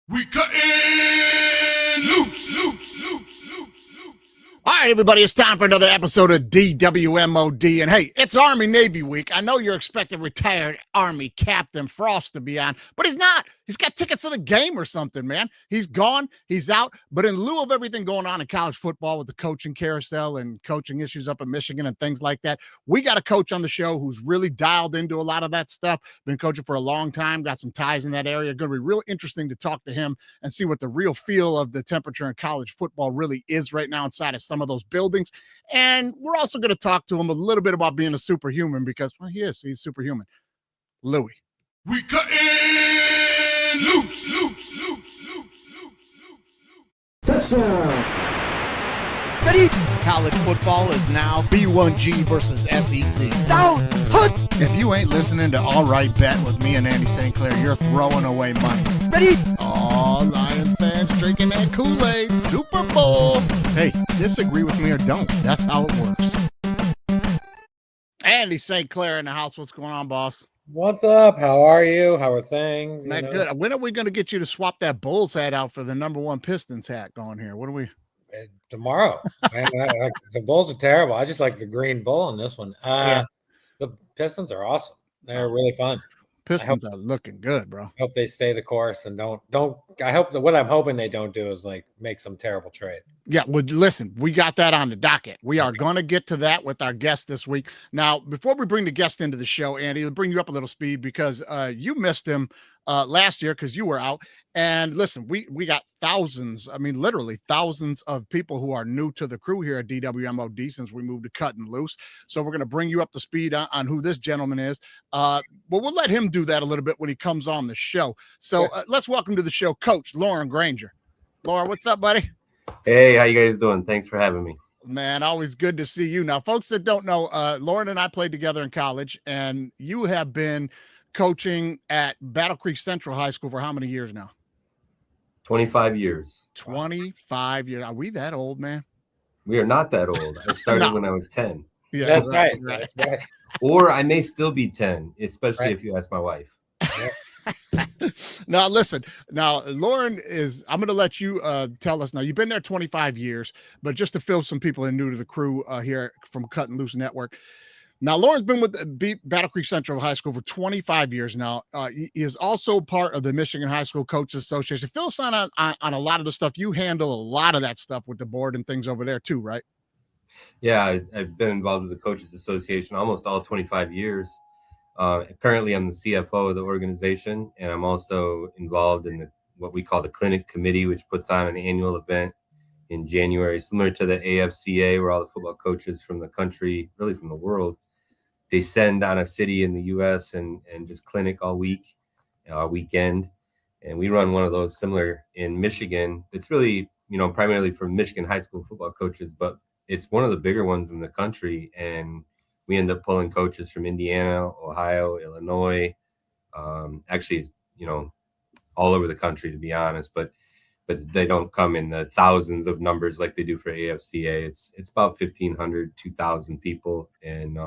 We cutting loose. All right, everybody, it's time for another episode of DWMOD. And hey, it's Army-Navy week. I know you're expecting retired Army Captain Frost to be on, but he's not. He's got tickets to the game or something, man. He's gone. He's out. But in lieu of everything going on in college football with the coaching carousel and coaching issues up in Michigan and things like that, we got a coach on the show who's really dialed into a lot of that stuff, been coaching for a long time, got some ties in that area. Going to be real interesting to talk to him and see what the real feel of the temperature in college football really is right now inside of some of those buildings. And we're also going to talk to him a little bit about being a superhuman because, well, he's superhuman. Louis. We cutting loose. Touchdown. College football is now B1G versus SEC. Down. If you ain't listening to All Right Bet with me and Andy St.Clair, you're throwing away money. Ready? All Lions fans drinking that Kool-Aid. Super Bowl. Hey, disagree with me or don't. That's how it works. Andy St.Clair in the house. What's going on, boss? What's up? How are you? How are things? Man, good. When are we going to get you to swap that Bulls hat out for the #1 Pistons hat going here? What are we? Tomorrow. Man, the Bulls are terrible. I just like the green bull in this one. The Pistons are awesome. They're really fun. Pistons are looking good, bro. I hope they stay the course and don't. I hope that what I'm hoping they don't do is like make some terrible trade. Yeah, well, listen, we got that on the docket. We are going to get to that with our guest this week. Now, before we bring the guest into the show, Andy, we'll bring you up a little speed because you missed him last year because you were out. And listen, we got thousands, I mean, literally thousands of people who are new to the crew here at DWMOD since we moved to Cutting Loose. So we're going to bring you up to speed on who this gentleman is. But we'll let him do that a little bit when he comes on the show. So let's welcome to the show, Coach Lorin Granger. Lorin, what's up, buddy? Hey, how you guys doing? Thanks for having me. Man, always good to see you. Now, folks that don't know, Lorin and I played together in college, and you have been coaching at Battle Creek Central High School for how many years now? 25 years. 25 years. Are we that old, man? We are not that old. I started when I was 10. Yeah, that's right. That's right. Or I may still be 10, especially if you ask my wife. Now, listen. Now, Lorin I'm going to let you tell us. Now, you've been there 25 years, but just to fill some people in new to the crew here from Cutting Loose Network. Now, Lorin's been with Battle Creek Central High School for 25 years now. He is also part of the Michigan High School Coaches Association. Fill us on a lot of the stuff. You handle a lot of that stuff with the board and things over there too, right? Yeah, I've been involved with the Coaches Association almost all 25 years. Currently, I'm the CFO of the organization, and I'm also involved in what we call the Clinic Committee, which puts on an annual event in January, similar to the AFCA, where all the football coaches from the country, really from the world, descend on a city in the U.S. and just clinic all week, weekend. And we run one of those similar in Michigan. It's really, primarily for Michigan high school football coaches, but it's one of the bigger ones in the country. And we end up pulling coaches from Indiana, Ohio, Illinois, actually, all over the country, to be honest. But they don't come in the thousands of numbers like they do for AFCA. It's about 1,500, 2,000 people. And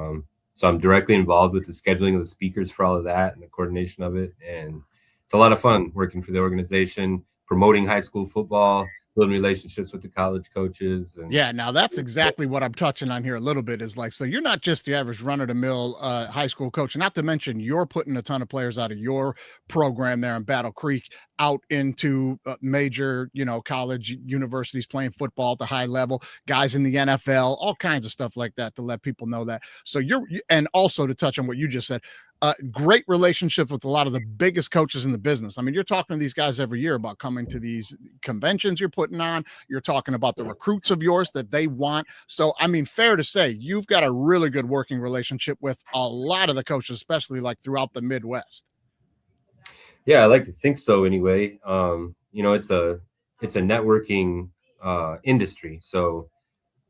so I'm directly involved with the scheduling of the speakers for all of that and the coordination of it. And it's a lot of fun working for the organization, promoting high school football, building relationships with the college coaches. And yeah, now that's exactly what I'm touching on here a little bit is like, so you're not just the average run-of-the-mill high school coach, not to mention you're putting a ton of players out of your program there in Battle Creek out into major, college universities playing football at the high level, guys in the NFL, all kinds of stuff like that to let people know that. So and also to touch on what you just said, great relationship with a lot of the biggest coaches in the business. I mean, you're talking to these guys every year about coming to these conventions you're putting on. You're talking about the recruits of yours that they want. So, I mean, fair to say, you've got a really good working relationship with a lot of the coaches, especially like throughout the Midwest. Yeah, I like to think so anyway. It's a networking industry. So,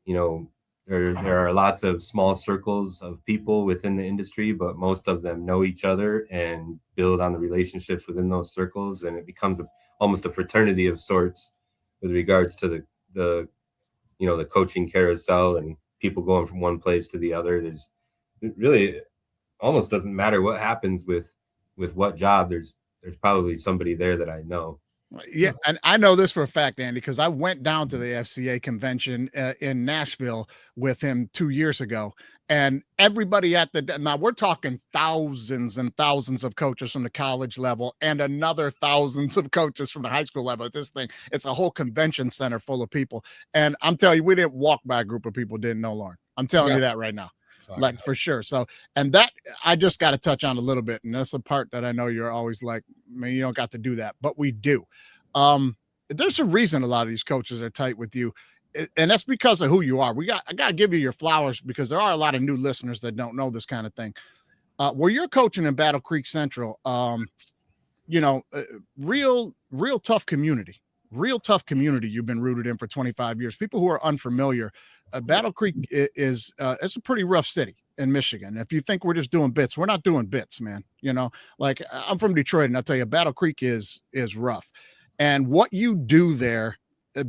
there are lots of small circles of people within the industry, but most of them know each other and build on the relationships within those circles. And it becomes almost a fraternity of sorts with regards to the coaching carousel and people going from one place to the other. It really almost doesn't matter what happens with what job. There's probably somebody there that I know. Yeah, and I know this for a fact, Andy, because I went down to the FCA convention in Nashville with him 2 years ago, and everybody at the now we're talking thousands and thousands of coaches from the college level, and another thousands of coaches from the high school level. At this thing, it's a whole convention center full of people, and I'm telling you, we didn't walk by a group of people who didn't know Lorin. I'm telling you that right now. Like for sure. So, and that I just got to touch on a little bit, and that's the part that I know you're always like, man, you don't got to do that, but we do. There's a reason a lot of these coaches are tight with you, and that's because of who you are. I got to give you your flowers because there are a lot of new listeners that don't know this kind of thing. Where you're coaching in Battle Creek Central, real tough community. Real tough community you've been rooted in for 25 years. People who are unfamiliar, Battle Creek is it's a pretty rough city in Michigan. If you think we're just doing bits, we're not doing bits, man. Like I'm from Detroit, and I'll tell you, Battle Creek is rough. And what you do there,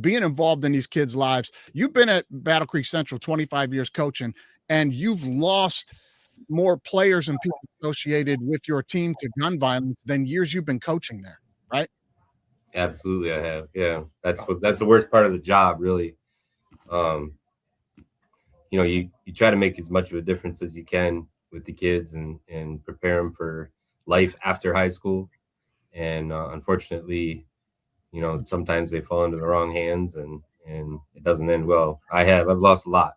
being involved in these kids' lives, you've been at Battle Creek Central 25 years coaching, and you've lost more players and people associated with your team to gun violence than years you've been coaching there, right? Absolutely, I have. Yeah, that's the worst part of the job, really. You try to make as much of a difference as you can with the kids and prepare them for life after high school. And unfortunately, sometimes they fall into the wrong hands and it doesn't end well. I've lost a lot.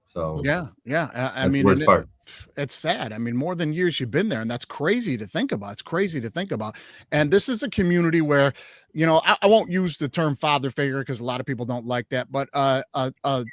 So yeah. I mean, the worst part. It's sad. I mean, more than years you've been there, and that's crazy to think about. It's crazy to think about. And this is a community where, I won't use the term father figure because a lot of people don't like that, but a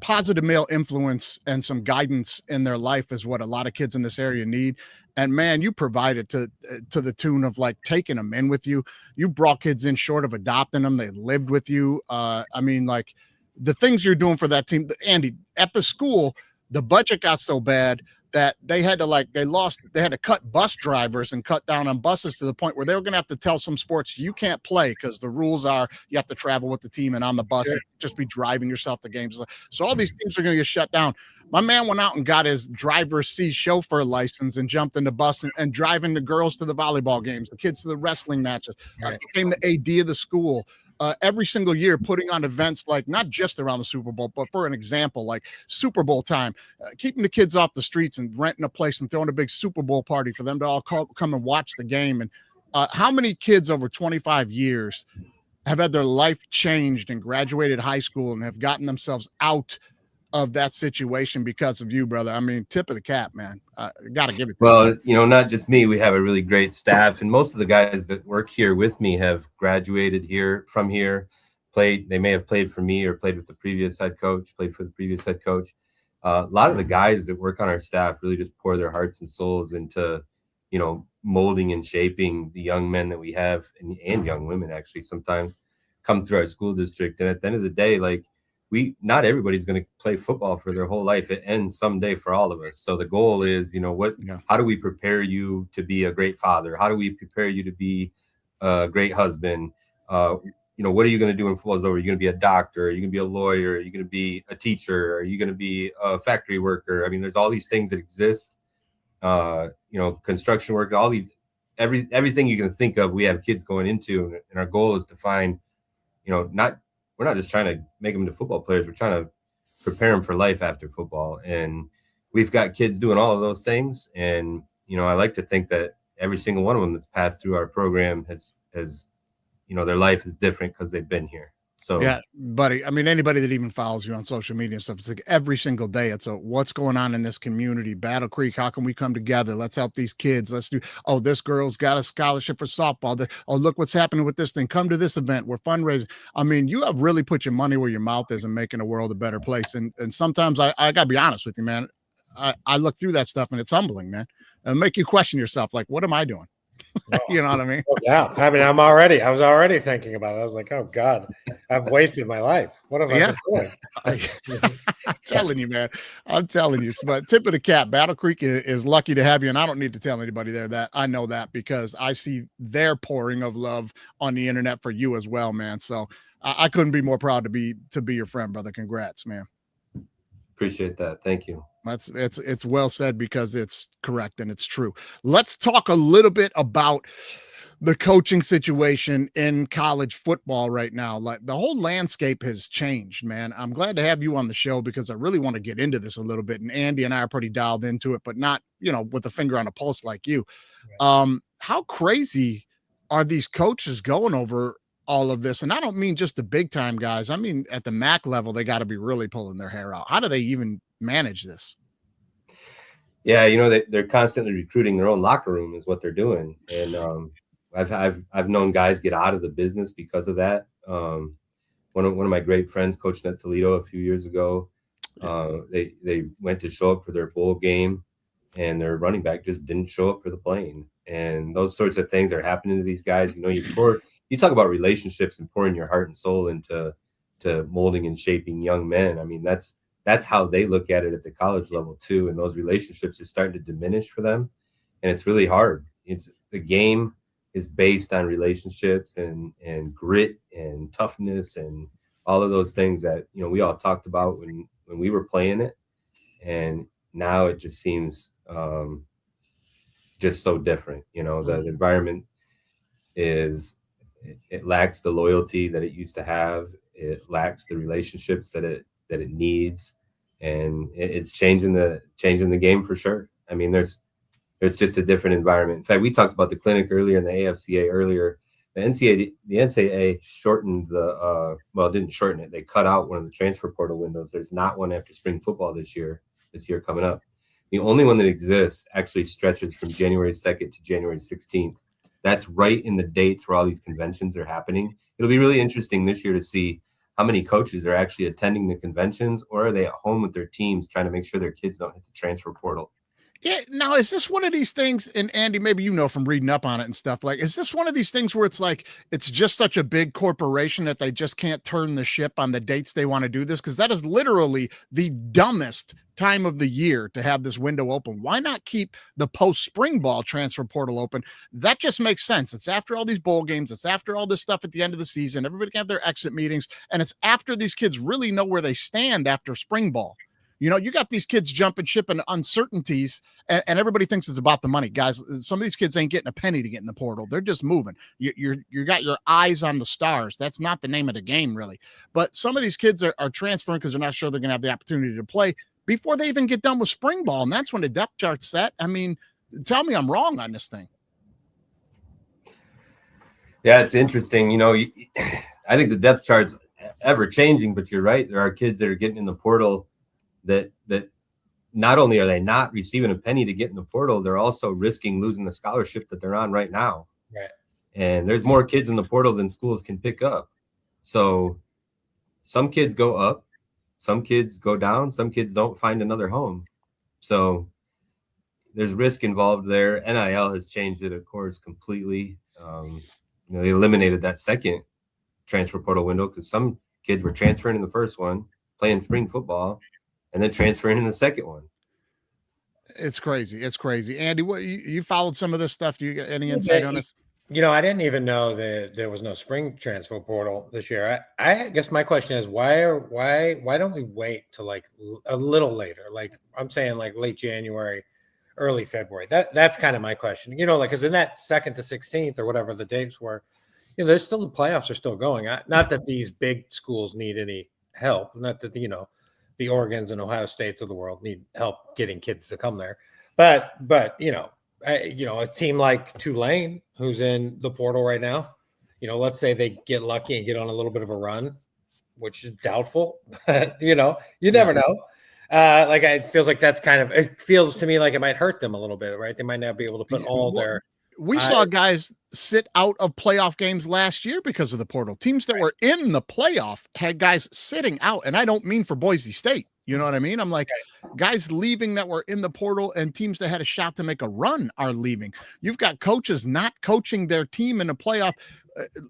positive male influence and some guidance in their life is what a lot of kids in this area need. And man, you provided to the tune of like taking them in with you. You brought kids in short of adopting them. They lived with you. I mean, like the things you're doing for that team, Andy, at the school, the budget got so bad that they had to cut bus drivers and cut down on buses to the point where they were going to have to tell some sports you can't play because the rules are you have to travel with the team and on the bus just be driving yourself to games. So all these teams are going to get shut down. My man went out and got his driver C chauffeur license and jumped in the bus and driving the girls to the volleyball games, the kids to the wrestling matches. Became the AD of the school. Every single year putting on events like not just around the Super Bowl, but for an example, like Super Bowl time, keeping the kids off the streets and renting a place and throwing a big Super Bowl party for them to all come and watch the game. And how many kids over 25 years have had their life changed and graduated high school and have gotten themselves out of that situation because of you, brother? I mean, tip of the cap, man. Got to give it. Well, not just me. We have a really great staff, and most of the guys that work here with me have graduated from here. They may have played for me or played with the previous head coach. Played for the previous head coach. A lot of the guys that work on our staff really just pour their hearts and souls into, molding and shaping the young men that we have, and young women actually sometimes come through our school district. And at the end of the day, like, not everybody's going to play football for their whole life. It ends someday for all of us. So the goal is, how do we prepare you to be a great father? How do we prepare you to be a great husband? What are you going to do when football's over? Are you going to be a doctor? Are you going to be a lawyer? Are you going to be a teacher? Are you going to be a factory worker? I mean, there's all these things that exist, construction work, all these, everything you can think of, we have kids going into, and our goal is to find, we're not just trying to make them into football players. We're trying to prepare them for life after football. And we've got kids doing all of those things. And, I like to think that every single one of them that's passed through our program has their life is different because they've been here. So yeah, buddy. I mean, anybody that even follows you on social media and stuff, it's like every single day it's what's going on in this community, Battle Creek. How can we come together? Let's help these kids. Let's do, this girl's got a scholarship for softball. Look what's happening with this thing. Come to this event. We're fundraising. I mean, you have really put your money where your mouth is and making the world a better place. And sometimes I gotta be honest with you, man. I look through that stuff and it's humbling, man. And make you question yourself. Like, what am I doing? You know what I mean? Yeah. I mean, I was already thinking about it. I was like, oh God, I've wasted my life. What have I been doing? I'm telling you, man. I'm telling you. But tip of the cap, Battle Creek is lucky to have you. And I don't need to tell anybody there that I know that because I see their pouring of love on the internet for you as well, man. So I couldn't be more proud to be your friend, brother. Congrats, man. Appreciate that. Thank you. It's well said because it's correct and it's true. Let's talk a little bit about the coaching situation in college football right now. Like the whole landscape has changed, man. I'm glad to have you on the show because I really want to get into this a little bit. And Andy and I are pretty dialed into it, but not, with a finger on a pulse like you. How crazy are these coaches going over all of this? And I don't mean just the big time guys. I mean, at the MAC level, they got to be really pulling their hair out. How do they even manage this? Yeah, they're constantly recruiting their own locker room is what they're doing. And I've known guys get out of the business because of that. One of my great friends coaching at Toledo a few years ago, they went to show up for their bowl game, and their running back just didn't show up for the plane. And those sorts of things are happening to these guys. You talk about relationships and pouring your heart and soul into molding and shaping young men. I mean, that's how they look at it at the college level too. And those relationships are starting to diminish for them. And it's really hard. The game is based on relationships and grit and toughness and all of those things that, we all talked about when we were playing it. And now it just seems just so different. The environment it lacks the loyalty that it used to have. It lacks the relationships that it needs. And it's changing the game for sure. I mean, there's just a different environment. In fact, we talked about the clinic earlier and the AFCA earlier. The NCAA shortened didn't shorten it. They cut out one of the transfer portal windows. There's not one after spring football this year coming up. The only one that exists actually stretches from January 2nd to January 16th. That's right in the dates where all these conventions are happening. It'll be really interesting this year to see how many coaches are actually attending the conventions, or are they at home with their teams trying to make sure their kids don't hit the transfer portal? Yeah. Now, is this one of these things, and Andy, maybe from reading up on it and stuff, like, is this one of these things where it's like, it's just such a big corporation that they just can't turn the ship on the dates they want to do this? Because that is literally the dumbest time of the year to have this window open. Why not keep the post-spring ball transfer portal open? That just makes sense. It's after all these bowl games. It's after all this stuff at the end of the season. Everybody can have their exit meetings. And it's after these kids really know where they stand after spring ball. You got these kids jumping ship and uncertainties, and everybody thinks it's about the money. Guys, some of these kids ain't getting a penny to get in the portal. They're just moving. You got your eyes on the stars. That's not the name of the game, really. But some of these kids are transferring because they're not sure they're going to have the opportunity to play before they even get done with spring ball, and that's when the depth chart's set. I mean, tell me I'm wrong on this thing. Yeah, it's interesting. I think the depth chart's ever changing, but you're right. There are kids that are getting in the portal that not only are they not receiving a penny to get in the portal, they're also risking losing the scholarship that they're on right now. Right. And there's more kids in the portal than schools can pick up. So some kids go up, some kids go down, some kids don't find another home. So there's risk involved there. NIL has changed it, of course, completely. They eliminated that second transfer portal window because some kids were transferring in the first one, playing spring football, and then transferring in the second one. It's crazy. It's crazy. Andy, what you followed some of this stuff? Do you get any insight on this? I didn't even know that there was no spring transfer portal this year. I guess my question is why don't we wait till like a little later? Like I'm saying like late January, early February. That's kind of my question. Because in that 2nd to 16th or whatever the dates were, there's still the playoffs are still going. Not that these big schools need any help. Not that the Oregons and Ohio States of the world need help getting kids to come there. But a team like Tulane, who's in the portal right now, let's say they get lucky and get on a little bit of a run, which is doubtful, but you never know. It feels like it feels to me like it might hurt them a little bit, right? They might not be able to put all their. We saw guys sit out of playoff games last year because of the portal. Teams that were in the playoff had guys sitting out. And I don't mean for Boise State. You know what I mean? I'm like, guys leaving that were in the portal, and teams that had a shot to make a run are leaving. You've got coaches not coaching their team in the playoff.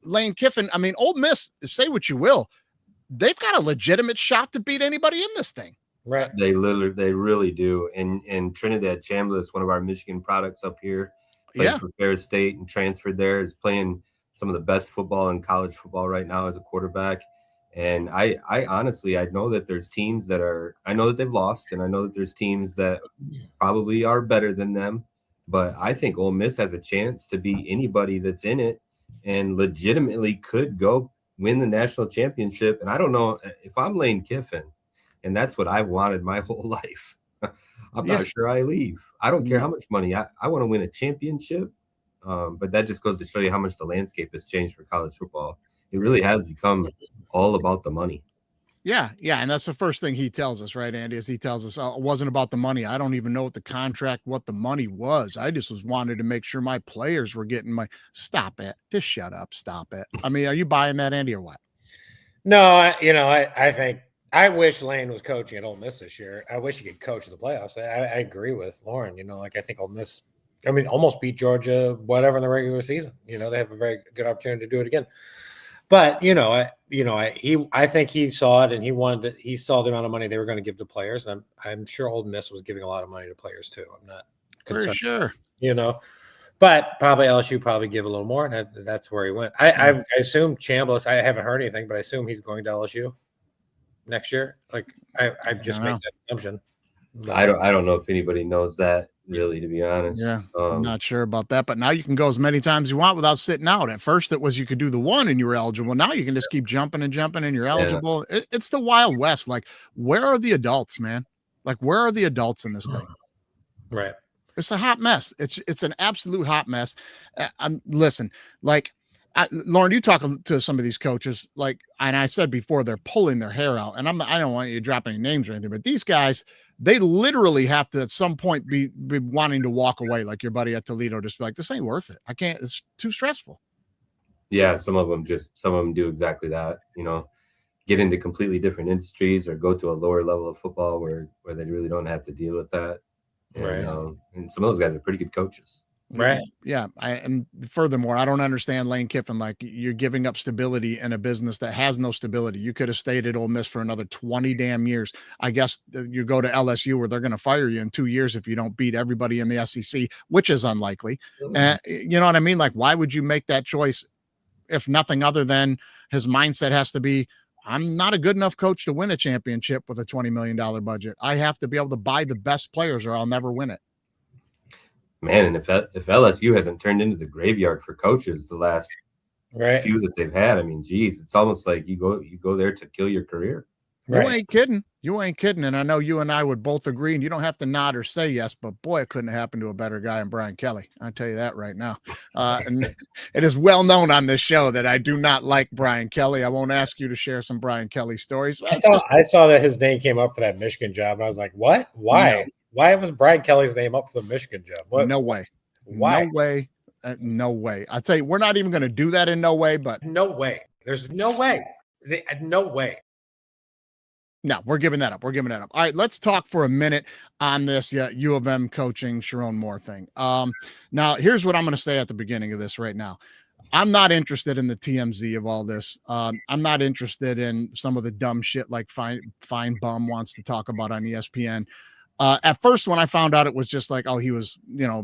Lane Kiffin, I mean, Ole Miss, say what you will, they've got a legitimate shot to beat anybody in this thing. Right. They really do. And Trinidad Chambliss, one of our Michigan products up here, played for Ferris State and transferred there, is playing some of the best football in college football right now as a quarterback. And I honestly, I know that there's teams I know that they've lost, and I know that there's teams that probably are better than them, but I think Ole Miss has a chance to beat anybody that's in it and legitimately could go win the national championship. And I don't know if I'm Lane Kiffin, and that's what I've wanted my whole life. I'm not sure I leave. I don't care how much money. I want to win a championship. But that just goes to show you how much the landscape has changed for college football. It really has become all about the money. Yeah, and that's the first thing he tells us, right, Andy? Is he tells us, "Oh, it wasn't about the money. I don't even know what the contract, what the money was. I just wanted to make sure my players were getting my." Stop it! Just shut up. Stop it. I mean, are you buying that, Andy, or what? No, I think I wish Lane was coaching at Ole Miss this year. I wish he could coach in the playoffs. I agree with Lorin. I think Ole Miss, almost beat Georgia, whatever in the regular season. They have a very good opportunity to do it again. But I think he saw it, and he saw the amount of money they were going to give to players. And I'm sure Ole Miss was giving a lot of money to players too. I'm not concerned, for sure. But probably LSU give a little more, and that's where he went. I assume Chambliss. I haven't heard anything, but I assume he's going to LSU next year. I just make that assumption. But I don't know if anybody knows that, really, to be honest. Yeah, I'm not sure about that, but now you can go as many times as you want without sitting out. At first, it was you could do the one and you were eligible. Now you can just keep jumping and jumping and you're eligible. Yeah. It's the Wild West. Where are the adults, man? Where are the adults in this thing? Right. It's a hot mess. It's an absolute hot mess. Listen, Lorin, you talk to some of these coaches, and I said before, they're pulling their hair out, and I don't want you to drop any names or anything, but these guys, they literally have to at some point be wanting to walk away, like your buddy at Toledo, just be like, this ain't worth it. I can't, it's too stressful. Yeah, some of them do exactly that, get into completely different industries or go to a lower level of football where they really don't have to deal with that. And, right. And some of those guys are pretty good coaches. Right. Yeah. And furthermore, I don't understand Lane Kiffin. You're giving up stability in a business that has no stability. You could have stayed at Ole Miss for another 20 damn years. I guess you go to LSU where they're going to fire you in 2 years if you don't beat everybody in the SEC, which is unlikely. You know what I mean? Why would you make that choice if nothing other than his mindset has to be, I'm not a good enough coach to win a championship with a $20 million budget. I have to be able to buy the best players or I'll never win it. Man, and if LSU hasn't turned into the graveyard for coaches the last few that they've had, geez, it's almost like you go there to kill your career. Right. You ain't kidding. And I know you and I would both agree, and you don't have to nod or say yes, but boy, it couldn't happen to a better guy than Brian Kelly. I'll tell you that right now. And it is well known on this show that I do not like Brian Kelly. I won't ask you to share some Brian Kelly stories. I saw that his name came up for that Michigan job, and I was like, what? Why? No. Why was Brian Kelly's name up for the Michigan job? What? No way. Why? No way. No way. I'll tell you, we're not even going to do that in no way, but no way. There's no way. No way. No, we're giving that up. All right, let's talk for a minute on this U of M coaching Sharon Moore thing. Now, here's what I'm going to say at the beginning of this right now. I'm not interested in the TMZ of all this. I'm not interested in some of the dumb shit like Fine Bum wants to talk about on ESPN. At first, when I found out it was just he was,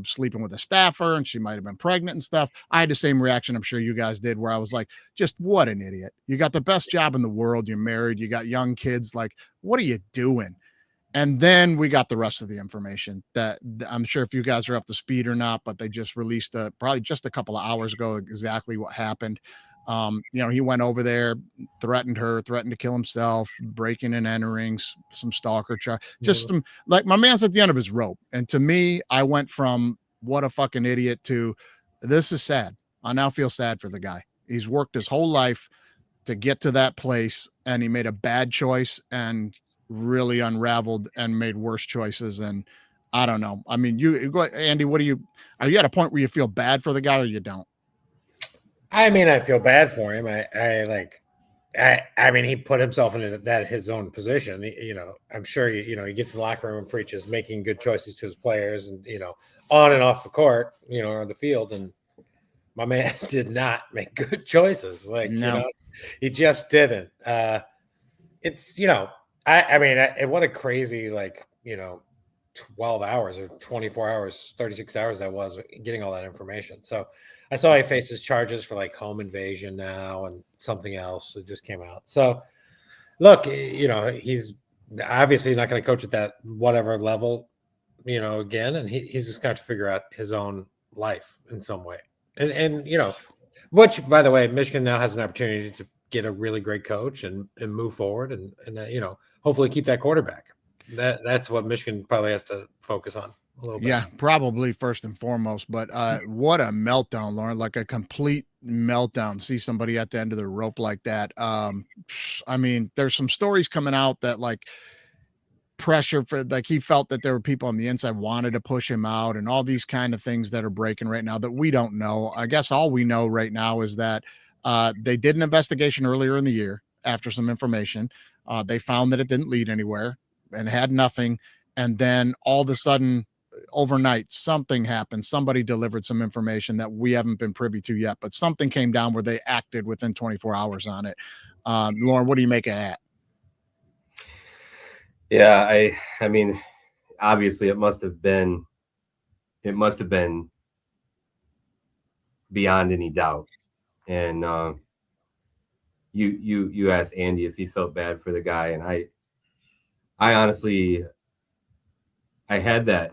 sleeping with a staffer and she might have been pregnant and stuff, I had the same reaction I'm sure you guys did, where I was like, just what an idiot. You got the best job in the world. You're married. You got young kids. What are you doing? And then we got the rest of the information that I'm sure if you guys are up to speed or not, but they just released probably just a couple of hours ago exactly what happened. He went over there, threatened to kill himself, breaking and entering, some stalker charge, just some my man's at the end of his rope. And to me, I went from what a fucking idiot to this is sad. I now feel sad for the guy. He's worked his whole life to get to that place, and he made a bad choice and really unraveled and made worse choices. And I don't know. You go, Andy, are you at a point where you feel bad for the guy or you don't? I feel bad for him. He put himself into his own position. I'm sure he gets in the locker room and preaches making good choices to his players, and on and off the court, on the field. And my man did not make good choices. No. He just didn't. It's what a crazy 12 hours or 24 hours, 36 hours that was getting all that information. So I saw he faces charges for home invasion now and something else that just came out. So look, he's obviously not going to coach at that whatever level again, and he's just got to figure out his own life in some way. And which, by the way, Michigan now has an opportunity to get a really great coach and move forward and hopefully keep that quarterback. That's what Michigan probably has to focus on a little bit. Yeah, probably first and foremost. But what a meltdown, Lorin! Like a complete meltdown. See somebody at the end of the rope like that. I mean, there's some stories coming out that like pressure for like he felt that there were people on the inside wanted to push him out and all these kind of things that are breaking right now that we don't know. I guess all we know right now is that they did an investigation earlier in the year after some information. They found that it didn't lead anywhere and had nothing. And then all of a sudden, overnight, something happened. Somebody delivered some information that we haven't been privy to yet, but something came down where they acted within 24 hours on it. Lorin, what do you make of that? Yeah, I mean, obviously it must have been beyond any doubt. And you asked Andy if he felt bad for the guy, and I honestly, I had that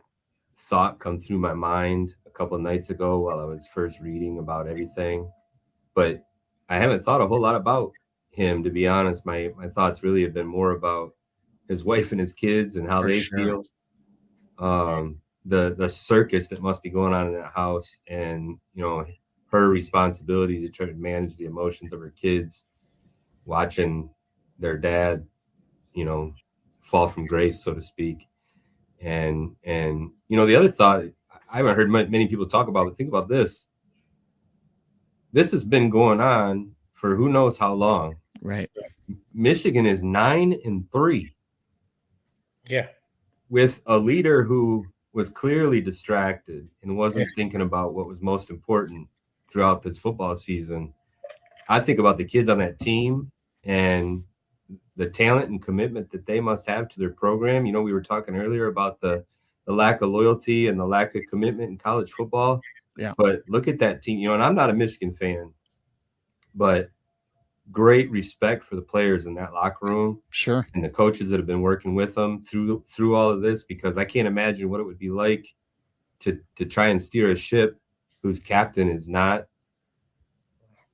thought come through my mind a couple of nights ago while I was first reading about everything, but I haven't thought a whole lot about him, to be honest. My thoughts really have been more about his wife and his kids and how they feel. The circus that must be going on in that house, and her responsibility to try to manage the emotions of her kids, watching their dad, fall from grace, so to speak. And the other thought I haven't heard many people talk about, but think about this. This has been going on for who knows how long. Right. Michigan is 9-3. Yeah. With a leader who was clearly distracted and wasn't thinking about what was most important throughout this football season. I think about the kids on that team and the talent and commitment that they must have to their program. We were talking earlier about the lack of loyalty and the lack of commitment in college football. Yeah. But look at that team, and I'm not a Michigan fan, but great respect for the players in that locker room. Sure. And the coaches that have been working with them through all of this, because I can't imagine what it would be like to try and steer a ship whose captain is not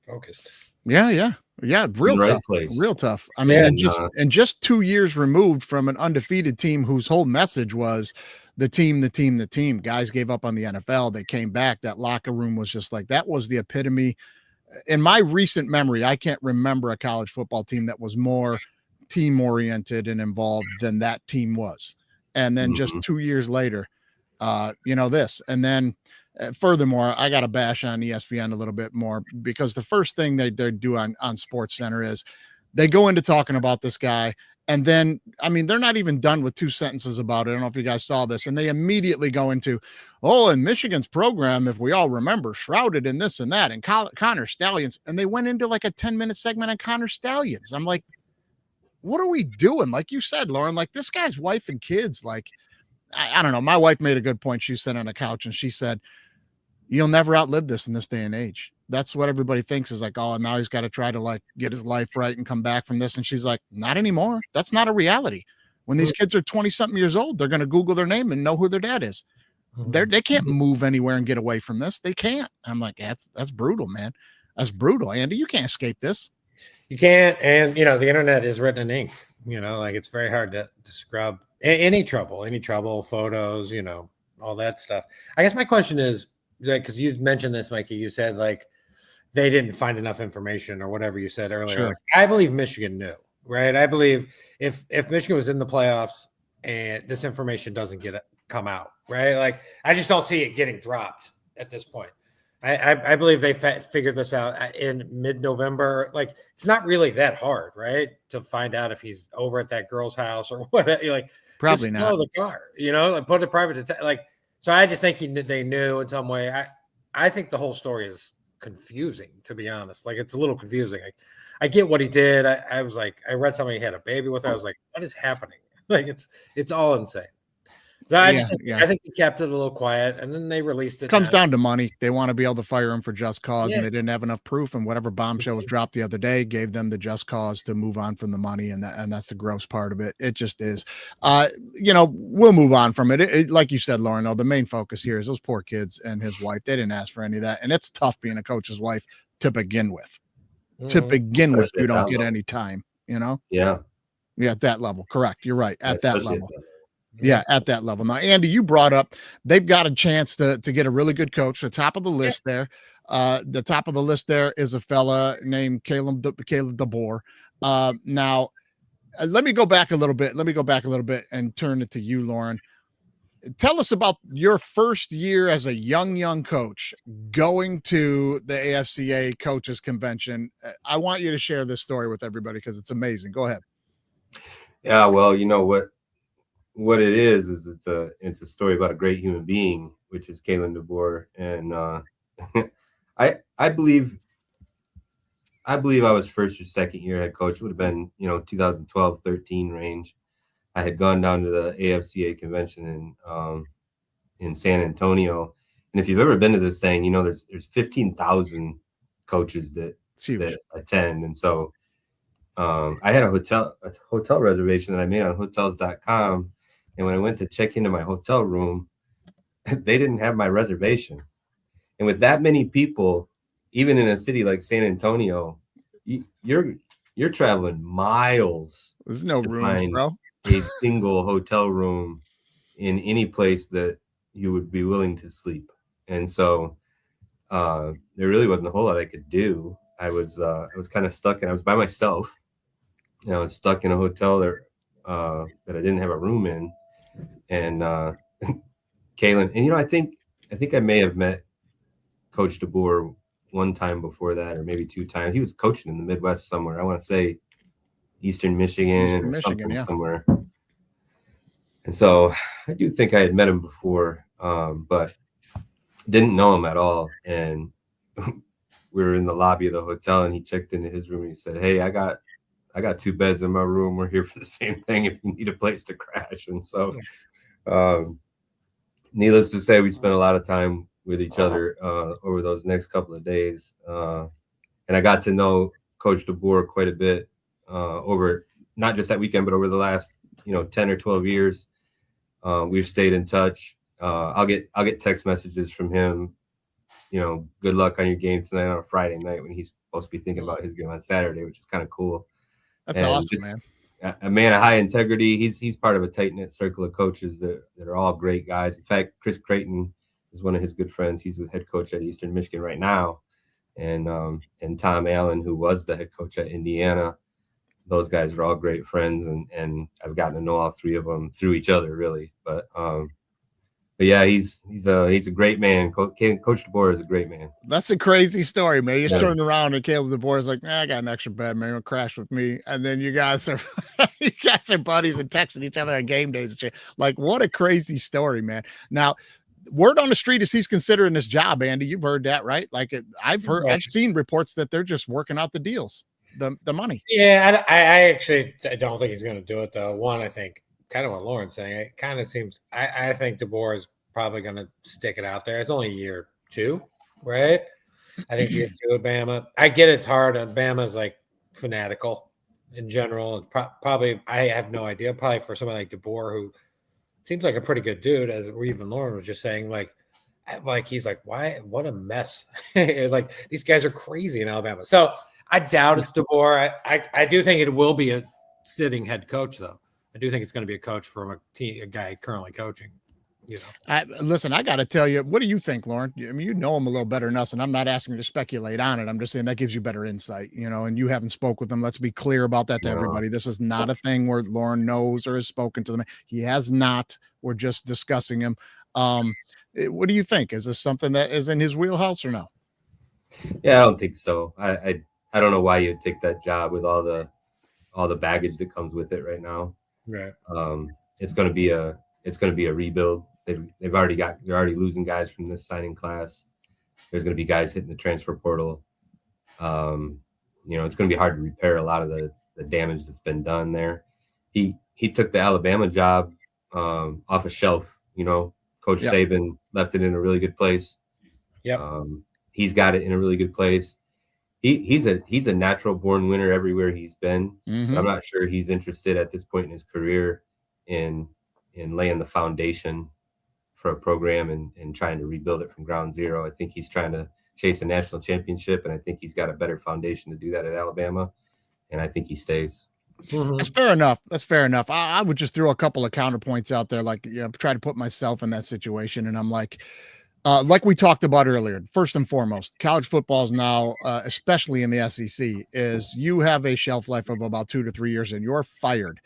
focused. Yeah. Real tough. Right place. Real tough. I mean, and just 2 years removed from an undefeated team whose whole message was the team. Guys gave up on the NFL. They came back. That locker room was just like, that was the epitome. In my recent memory, I can't remember a college football team that was more team oriented and involved than that team was. And then just 2 years later, this, and then furthermore, I got to bash on ESPN a little bit more, because the first thing they do on SportsCenter is they go into talking about this guy. And then, I mean, they're not even done with 2 sentences about it. I don't know if you guys saw this. And they immediately go into, and Michigan's program, if we all remember, shrouded in this and that, and Connor Stallions. And they went into like a 10-minute segment on Connor Stallions. I'm like, what are we doing? Like you said, Lorin, like this guy's wife and kids, like, I don't know. My wife made a good point. She sat on a couch and she said, you'll never outlive this in this day and age. That's what everybody thinks is like, and now he's got to try to like get his life right and come back from this. And she's like, not anymore. That's not a reality. When these kids are 20 something years old, they're going to Google their name and know who their dad is. They can't move anywhere and get away from this. They can't. I'm like, that's brutal, man. That's brutal. Andy, you can't escape this. You can't. And, the internet is written in ink, like it's very hard to scrub any trouble, photos, all that stuff. I guess my question is, because you mentioned this, Mikey, you said like they didn't find enough information or whatever you said earlier. Sure. Like, I believe Michigan knew, right? I believe if Michigan was in the playoffs and this information doesn't come out, right? Like I just don't see it getting dropped at this point. I believe they figured this out in mid-November. Like it's not really that hard, right? To find out if he's over at that girl's house or what. Like Probably just not. follow the car, like put a private like. So I just think they knew in some way. I think the whole story is confusing, to be honest. Like it's a little confusing. I get what he did. I was like, I read somebody had a baby with her. I was like, what is happening? Like it's all insane. So I Yeah. think he kept it a little quiet, and then they released it. Comes down to money. They want to be able to fire him for just cause, and Yeah. they didn't have enough proof. And whatever bombshell was dropped the other day gave them the just cause to move on from the money, and that's the gross part of it. It just is. We'll move on from it. Like you said, Lorin, though, the main focus here is those poor kids and his wife. They didn't ask for any of that, and it's tough being a coach's wife to begin with. To begin with, Especially you at don't that get level. any time. Yeah. Yeah, at that level. Correct. You're right. At that Especially level. at that level. Yeah, at that level. Now, Andy, you brought up they've got a chance to get a really good coach. The top of the list there. The top of the list there is a fella named Caleb DeBoer. Now, let me go back a little bit. And turn it to you, Lorin. Tell us about your first year as a young coach going to the AFCA Coaches Convention. I want you to share this story with everybody because it's amazing. Go ahead. Yeah, well, you know what it is it's a story about a great human being, which is Kalen DeBoer, and I believe I was first or second year head coach. It would have been 2012-13 range. I had gone down to the AFCA convention in San Antonio, and if you've ever been to this thing, there's 15,000 coaches that attend, and so I had a hotel reservation that I made on hotels.com. And when I went to check into my hotel room, they didn't have my reservation. And with that many people, even in a city like San Antonio, you're traveling miles. There's no rooms, bro. A single hotel room in any place that you would be willing to sleep. And so there really wasn't a whole lot I could do. I was kind of stuck, and I was by myself. I was stuck in a hotel that I didn't have a room in. And Kalen, and I think I may have met Coach DeBoer one time before that, or maybe two times. He was coaching in the Midwest somewhere. I want to say Eastern Michigan something somewhere. And so I do think I had met him before, but didn't know him at all. And we were in the lobby of the hotel, and he checked into his room and he said, "Hey, I got 2 beds in my room. We're here for the same thing if you need a place to crash." And so needless to say, we spent a lot of time with each other over those next couple of days. And I got to know Coach DeBoer quite a bit over not just that weekend, but over the last 10 or 12 years. We've stayed in touch. I'll get text messages from him, good luck on your game tonight on a Friday night, when he's supposed to be thinking about his game on Saturday, which is kind of cool. That's awesome, man. A man of high integrity. He's part of a tight-knit circle of coaches that are all great guys. In fact, Chris Creighton is one of his good friends. He's the head coach at Eastern Michigan right now. And Tom Allen, who was the head coach at Indiana. Those guys are all great friends, and I've gotten to know all three of them through each other, really. But yeah, he's a great man. Coach DeBoer is a great man. That's a crazy story, man. You just turned around and Caleb DeBoer is like, I got an extra bed, man. You'll crash with me. And then you guys are buddies and texting each other on game days and shit. Like, what a crazy story, man. Now, word on the street is he's considering this job, Andy. You've heard that, right? Like, I've seen reports that they're just working out the deals, the money. Yeah, I actually don't think he's going to do it, though. One, I think, kind of what Lorin's saying, it kind of seems I think DeBoer is probably going to stick it out there. It's only year 2, right? I think year 2 at Bama. I get it's hard. Bama's like fanatical in general, and probably I have no idea. Probably for somebody like DeBoer, who seems like a pretty good dude, as even Lorin was just saying, like he's like, why? What a mess! Like, these guys are crazy in Alabama. So I doubt it's DeBoer. I do think it will be a sitting head coach, though. I do think it's going to be a coach from a guy currently coaching. Listen, I got to tell you, what do you think, Lorin? I mean, you know him a little better than us, and I'm not asking you to speculate on it. I'm just saying that gives you better insight, and you haven't spoke with him. Let's be clear about that to everybody. This is not a thing where Lorin knows or has spoken to them. He has not. We're just discussing him. What do you think? Is this something that is in his wheelhouse or no? Yeah, I don't think so. I don't know why you'd take that job with all the baggage that comes with it right now. Right. It's going to be a rebuild. They're already losing guys from this signing class. There's going to be guys hitting the transfer portal. It's going to be hard to repair a lot of the damage that's been done there. He took the Alabama job off a shelf Coach Yep. Saban left it in a really good place. Yep. He's got it in a really good place. He's a natural born winner everywhere he's been. Mm-hmm. But I'm not sure he's interested at this point in his career in laying the foundation for a program and trying to rebuild it from ground zero. I think he's trying to chase a national championship, and I think he's got a better foundation to do that at Alabama, and I think he stays. That's fair enough. That's fair enough. I would just throw a couple of counterpoints out there, like, try to put myself in that situation. And I'm like we talked about earlier, first and foremost, college football is now, especially in the SEC, is you have a shelf life of about 2 to 3 years and you're fired.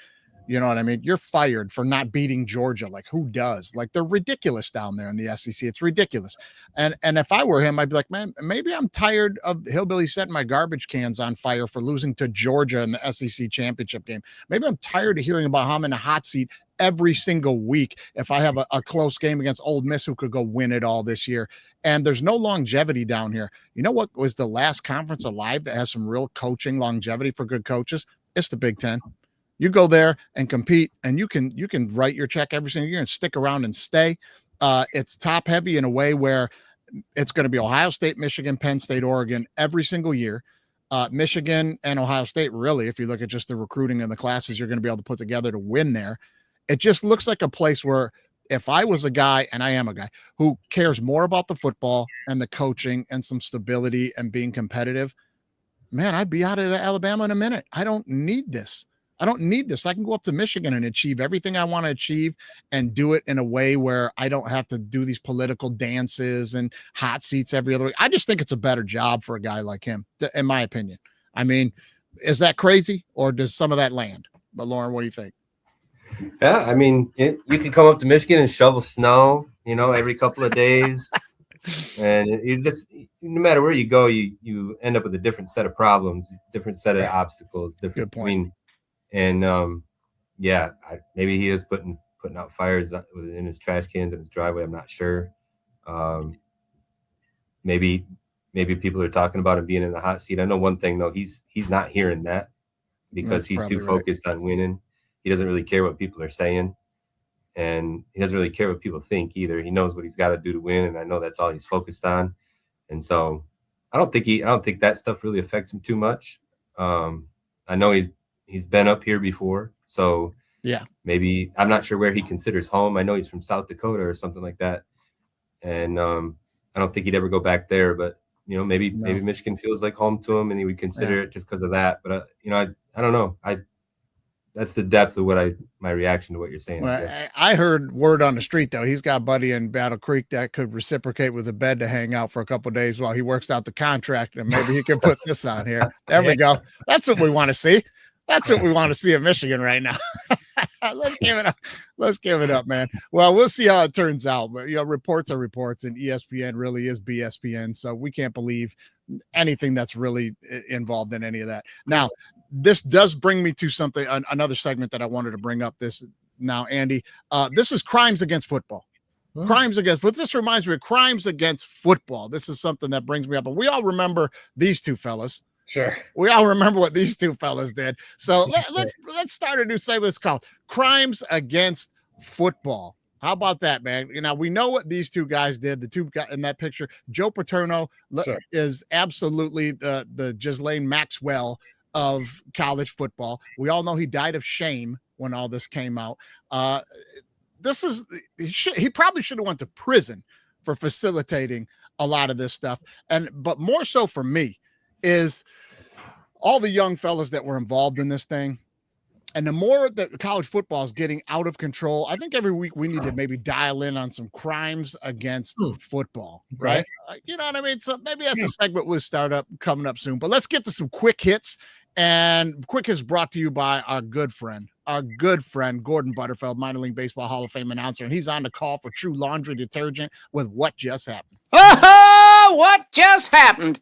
You know what I mean? You're fired for not beating Georgia. Like, who does? Like, they're ridiculous down there in the SEC. It's ridiculous. And if I were him, I'd be like, man, maybe I'm tired of hillbilly setting my garbage cans on fire for losing to Georgia in the SEC championship game. Maybe I'm tired of hearing about how I'm in a hot seat every single week if I have a close game against Ole Miss, who could go win it all this year. And there's no longevity down here. You know what was the last conference alive that has some real coaching longevity for good coaches? It's the Big Ten. You go there and compete, and you can write your check every single year and stick around and stay. It's top heavy in a way where it's going to be Ohio State, Michigan, Penn State, Oregon every single year. Michigan and Ohio State, really, if you look at just the recruiting and the classes you're going to be able to put together to win there, it just looks like a place where if I was a guy, and I am a guy, who cares more about the football and the coaching and some stability and being competitive, man, I'd be out of Alabama in a minute. I don't need this. I can go up to Michigan and achieve everything I want to achieve and do it in a way where I don't have to do these political dances and hot seats every other week. I just think it's a better job for a guy like him, in my opinion. I mean, is that crazy, or does some of that land? But Lorin, what do you think? Yeah, I mean, you can come up to Michigan and shovel snow, every couple of days. And you just, no matter where you go, you end up with a different set of problems, different set of obstacles, different. Good point. Maybe he is putting out fires in his trash cans in his driveway. I'm not sure. Maybe people are talking about him being in the hot seat. I know one thing though, he's not hearing that because he's too focused on winning. He doesn't really care what people are saying, and he doesn't really care what people think either. He knows what he's got to do to win, and I know that's all he's focused on. And so I don't think that stuff really affects him too much. I know he's been up here before, so yeah, maybe I'm not sure where he considers home. I know he's from South Dakota or something like that, and I don't think he'd ever go back there. But maybe Michigan feels like home to him, and he would consider it just because of that. But I don't know. That's the depth of my reaction to what you're saying. Well, I heard word on the street though. He's got a buddy in Battle Creek that could reciprocate with a bed to hang out for a couple of days while he works out the contract, and maybe he can put this on here. There we go. That's what we want to see. That's what we want to see in Michigan right now. Let's give it up. Let's give it up, man. Well, we'll see how it turns out. But reports are reports, and ESPN really is BSPN, so we can't believe anything that's really involved in any of that. Now, this does bring me to something, another segment that I wanted to bring up this now, Andy. This is crimes against football. Crimes against football. This reminds me of crimes against football. This is something that brings me up. And we all remember these two fellas. Sure. We all remember what these two fellas did. So let's start a new segment. It's called Crimes Against Football. How about that, man? We know what these two guys did. The two guys in that picture, Joe Paterno is absolutely the Ghislaine Maxwell of college football. We all know he died of shame when all this came out. He probably should have went to prison for facilitating a lot of this stuff. But more so for me is all the young fellas that were involved in this thing. And the more that college football is getting out of control, I think every week we need to maybe dial in on some crimes against football, right? You know what I mean? So maybe that's a segment we'll start up coming up soon. But let's get to some quick hits. And quick hits brought to you by our good friend, Gordon Butterfield, minor league baseball Hall of Fame announcer. And he's on the call for True Laundry Detergent with What Just Happened. What just happened?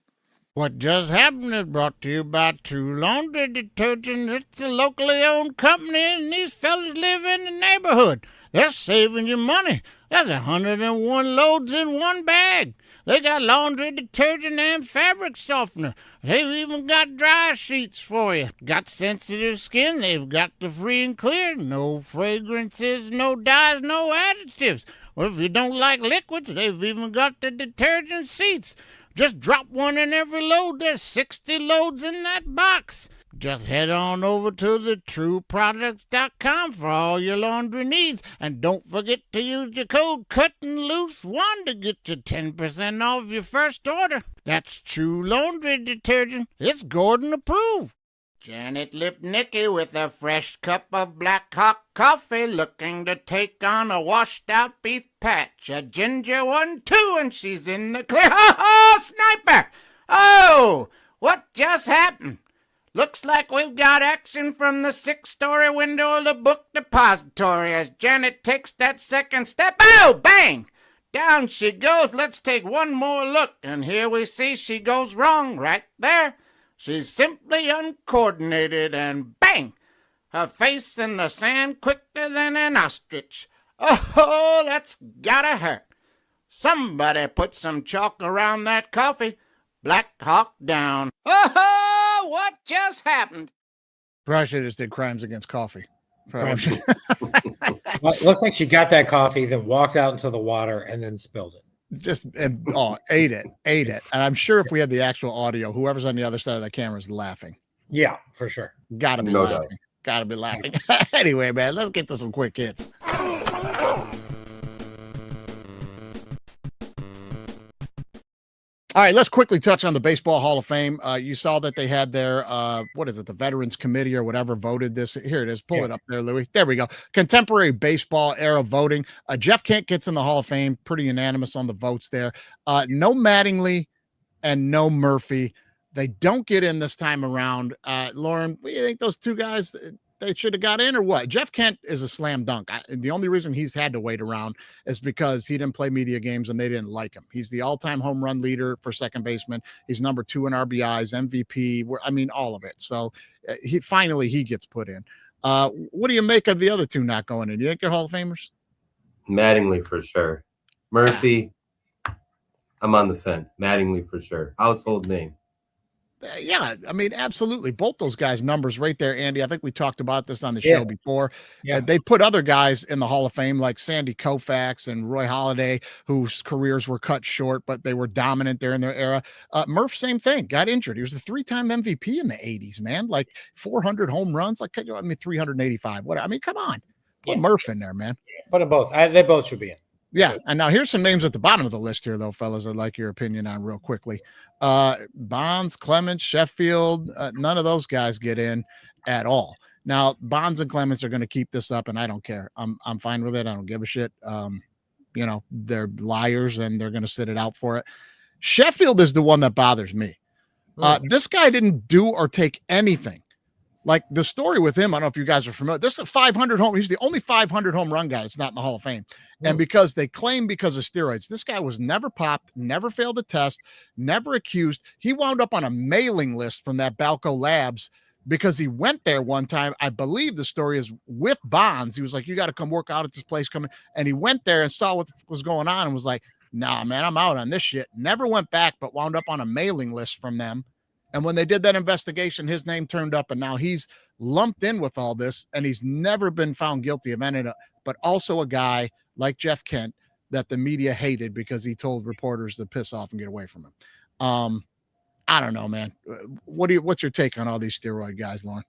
What Just Happened is brought to you by True Laundry Detergent. It's a locally owned company, and these fellas live in the neighborhood. They're saving you money. That's 101 loads in one bag. They got laundry detergent and fabric softener. They've even got dry sheets for you. Got sensitive skin, they've got the free and clear. No fragrances, no dyes, no additives. Or if you don't like liquids, they've even got the detergent sheets. Just drop one in every load. There's 60 loads in that box. Just head on over to thetrueproducts.com for all your laundry needs. And don't forget to use your code CUTTINGLOOSE1 to get you 10% off your first order. That's True Laundry Detergent. It's Gordon approved. Janet Lipnicki with a fresh cup of Black Hawk coffee, looking to take on a washed-out beef patch. A ginger 1-2, and she's in the clear. Oh, sniper! Oh, what just happened? Looks like we've got action from the 6-story window of the book depository as Janet takes that second step. Oh, bang! Down she goes. Let's take one more look, and here we see she goes wrong right there. She's simply uncoordinated, and bang! Her face in the sand quicker than an ostrich. Oh, that's gotta hurt. Somebody put some chalk around that coffee. Black Hawk down. Oh, what just happened? Probably should have just did crimes against coffee. Well, it looks like she got that coffee, then walked out into the water and then spilled it. Ate it. And I'm sure if we had the actual audio, whoever's on the other side of the camera is laughing. Yeah, for sure. Gotta be No laughing. doubt. Gotta be laughing. Anyway, man, let's get to some quick hits. All right, let's quickly touch on the Baseball Hall of Fame. You saw that they had their, the Veterans Committee or whatever voted this. Here it is. Pull it up there, Louis. There we go. Contemporary baseball era voting. Jeff Kent gets in the Hall of Fame. Pretty unanimous on the votes there. No Mattingly and no Murphy. They don't get in this time around. Lorin, what do you think those two guys, they should have got in or what? Jeff Kent is a slam dunk. The only reason he's had to wait around is because he didn't play media games and they didn't like him. He's the all-time home run leader for second baseman. He's number 2 in RBIs, MVP. All of it. So he gets put in. What do you make of the other two not going in? You think they're Hall of Famers? Mattingly for sure. Murphy, I'm on the fence. Mattingly for sure. Household name. Yeah, absolutely. Both those guys' numbers right there, Andy. I think we talked about this on the show before. Yeah. They put other guys in the Hall of Fame like Sandy Koufax and Roy Halladay, whose careers were cut short, but they were dominant there in their era. Murph, same thing, got injured. He was the 3-time MVP in the 80s, man. Like 400 home runs, 385. Come on. Put Murph in there, man. Put them both. They both should be in. Yeah, and now here's some names at the bottom of the list here, though, fellas. I'd like your opinion on real quickly. Bonds, Clemens, Sheffield, none of those guys get in at all. Now, Bonds and Clemens are going to keep this up, and I don't care. I'm fine with it. I don't give a shit. They're liars, and they're going to sit it out for it. Sheffield is the one that bothers me. This guy didn't do or take anything. Like the story with him, I don't know if you guys are familiar. This is a 500 home. He's the only 500 home run guy that's not in the Hall of Fame. And because they claim because of steroids, this guy was never popped, never failed a test, never accused. He wound up on a mailing list from that Balco Labs because he went there one time. I believe the story is with Bonds. He was like, you got to come work out at this place. And he went there and saw what was going on and was like, nah, man, I'm out on this shit. Never went back, but wound up on a mailing list from them. And when they did that investigation, his name turned up, and now he's lumped in with all this, and he's never been found guilty of any, but also a guy like Jeff Kent that the media hated because he told reporters to piss off and get away from him. I don't know, man. What's your take on all these steroid guys, Lorin?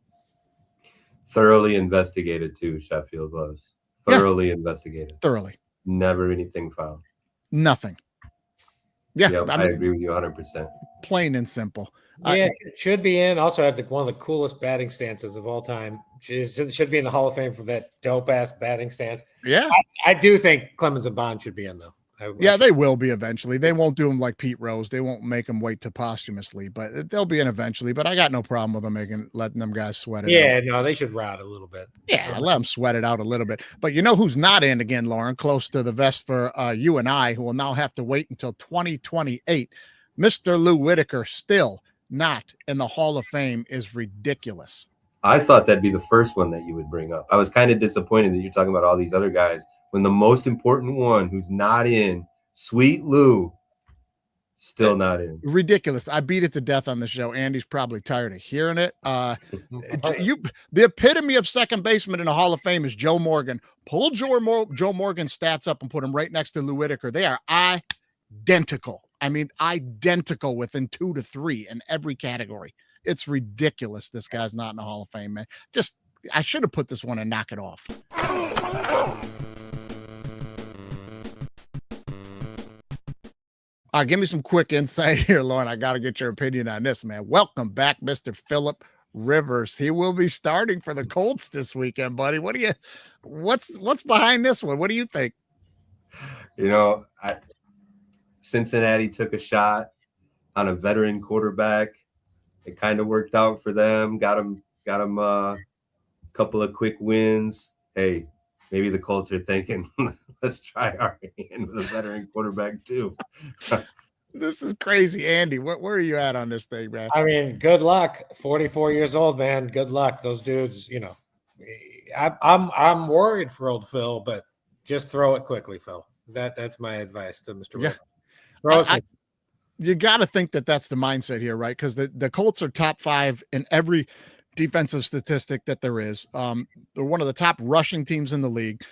Thoroughly investigated too. Sheffield was thoroughly investigated. Thoroughly. Never anything found. Nothing. Yeah, yep, I agree with you 100%. Plain and simple. Yeah, should be in. Also had one of the coolest batting stances of all time. Should be in the Hall of Fame for that dope ass batting stance. Yeah, I do think Clemens and Bond should be in though. They will be eventually. They won't do them like Pete Rose. They won't make them wait to posthumously, but they'll be in eventually. But I got no problem with them letting them guys sweat it out. Yeah, no, they should ride a little bit. Yeah, let them sweat it out a little bit. But you know who's not in again, Lorin, close to the vest for you and I, who will now have to wait until 2028. Mr. Lou Whitaker still not in the Hall of Fame is ridiculous. I thought that'd be the first one that you would bring up. I was kind of disappointed that you're talking about all these other guys when the most important one who's not in, Sweet Lou, Still not in. Ridiculous. I beat it to death on the show. Andy's probably tired of hearing it. The epitome of second baseman in the Hall of Fame is Joe Morgan. Pull Joe Morgan's stats up and put him right next to Lou Whitaker. They are identical. I mean, identical within 2 to 3 in every category. It's ridiculous. This guy's not in the Hall of Fame, man. I should have put this one and knock it off. All right, give me some quick insight here, Lorin. I got to get your opinion on this, man. Welcome back, Mr. Phillip Rivers. He will be starting for the Colts this weekend, buddy. What's behind this one? What do you think? Cincinnati took a shot on a veteran quarterback. It kind of worked out for them. Got him a couple of quick wins. Hey, maybe the Colts are thinking, let's try our hand with a veteran quarterback too. This is crazy, Andy. Where are you at on this thing, man? I mean, good luck. 44 years old, man. Good luck. Those dudes, I'm worried for old Phil, but just throw it quickly, Phil. That's my advice to Mr. Yeah. Rivers. Throw it quickly. You got to think that that's the mindset here, right? Because the Colts are top 5 in every defensive statistic that there is. They're one of the top rushing teams in the league.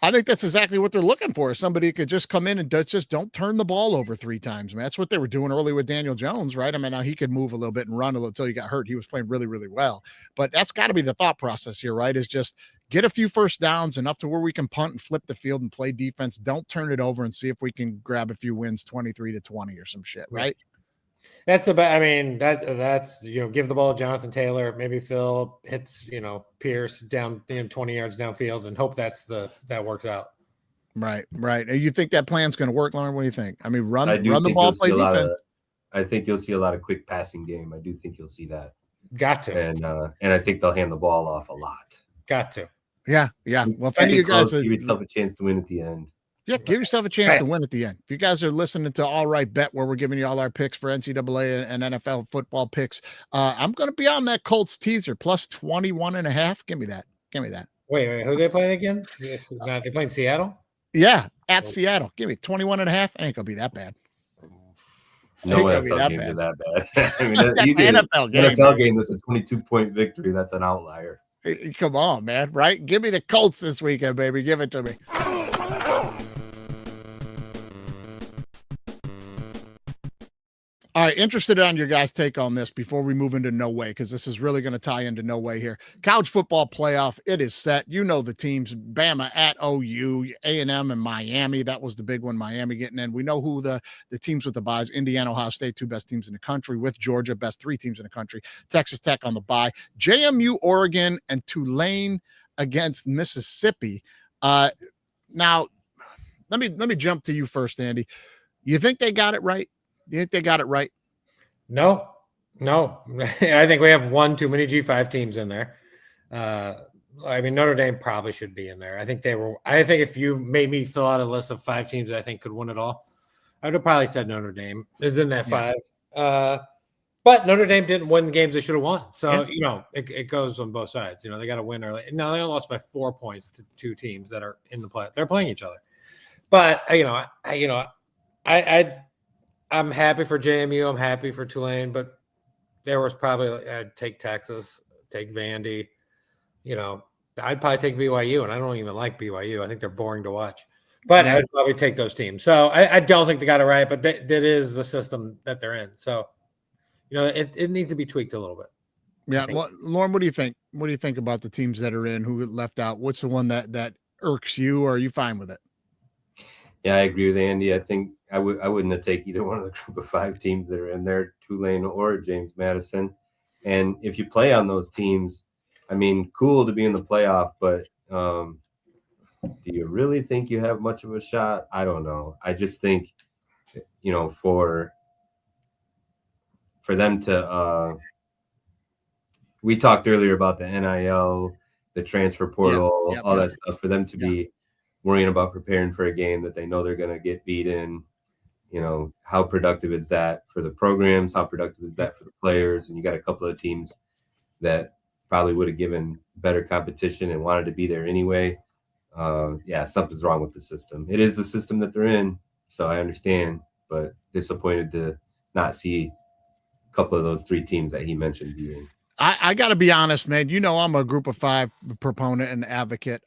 I think that's exactly what they're looking for. Somebody who could just come in and just don't turn the ball over 3 times, man. That's what they were doing early with Daniel Jones, right? I mean, now he could move a little bit and run a little until he got hurt. He was playing really, really well. But that's got to be the thought process here, right? Is just get a few first downs, enough to where we can punt and flip the field and play defense. Don't turn it over and see if we can grab a few wins, 23-20 or some shit, right? That's that's give the ball to Jonathan Taylor. Maybe Phil hits Pierce down 20 yards downfield and hope that works out. Right. You think that plan's going to work, Lorin? What do you think? I mean, run the ball, play defense. defense. I think you'll see a lot of quick passing game. I do think you'll see that. Got to. And I think they'll hand the ball off a lot. Got to. Yeah. Well, if any of you guys give yourself a chance to win at the end. Yeah, give yourself a chance to win at the end. If you guys are listening to All Right Bet, where we're giving you all our picks for NCAA and NFL football picks, I'm going to be on that Colts teaser plus 21.5. Give me that. Wait, who are they playing again? They playing Seattle? Yeah, at Seattle. Give me 21.5. It ain't going to be that bad. No NFL games are that bad. I mean, NFL game that's a 22-point victory. That's an outlier. Hey, come on, man. Right? Give me the Colts this weekend, baby. Give it to me. All right, interested on your guys' take on this before we move into No Way, because this is really going to tie into No Way here. College football playoff, it is set. You know the teams: Bama at OU, A&M and Miami. That was the big one, Miami getting in. We know who the teams with the buys: Indiana, Ohio State, 2 best teams in the country, with Georgia, best 3 teams in the country. Texas Tech on the bye. JMU, Oregon, and Tulane against Mississippi. Now, let me jump to you first, Andy. You think they got it right? Do you think they got it right? No. I think we have one too many G5 teams in there. I mean, Notre Dame probably should be in there. I think if you made me fill out a list of 5 teams that I think could win it all, I would have probably said Notre Dame is in that 5. But Notre Dame didn't win the games they should have won. So, it goes on both sides. They got to win early. No, they only lost by 4 points to 2 teams that are in the play. They're playing each other. But, I'm happy for JMU. I'm happy for Tulane, but there was probably I'd take Texas, take Vandy. I'd probably take BYU, and I don't even like BYU. I think they're boring to watch. But I'd probably take those teams. So I don't think they got it right, but that is the system that they're in. So, it needs to be tweaked a little bit. Yeah. Well, Lorin, what do you think? What do you think about the teams that are in, who left out? What's the one that irks you, or are you fine with it? Yeah, I agree with Andy. I think I wouldn't have taken either one of the group of 5 teams that are in there, Tulane or James Madison. And if you play on those teams, I mean, cool to be in the playoff, but do you really think you have much of a shot? I don't know. I just think, for them to we talked earlier about the NIL, the transfer portal, all that stuff, for them to be worrying about preparing for a game that they know they're going to get beat in. How productive is that for the programs? How productive is that for the players? And you got a couple of teams that probably would have given better competition and wanted to be there anyway. Something's wrong with the system. It is the system that they're in, so I understand. but disappointed to not see a couple of those 3 teams that he mentioned being. I got to be honest, man. You know, I'm a group of 5 proponent and advocate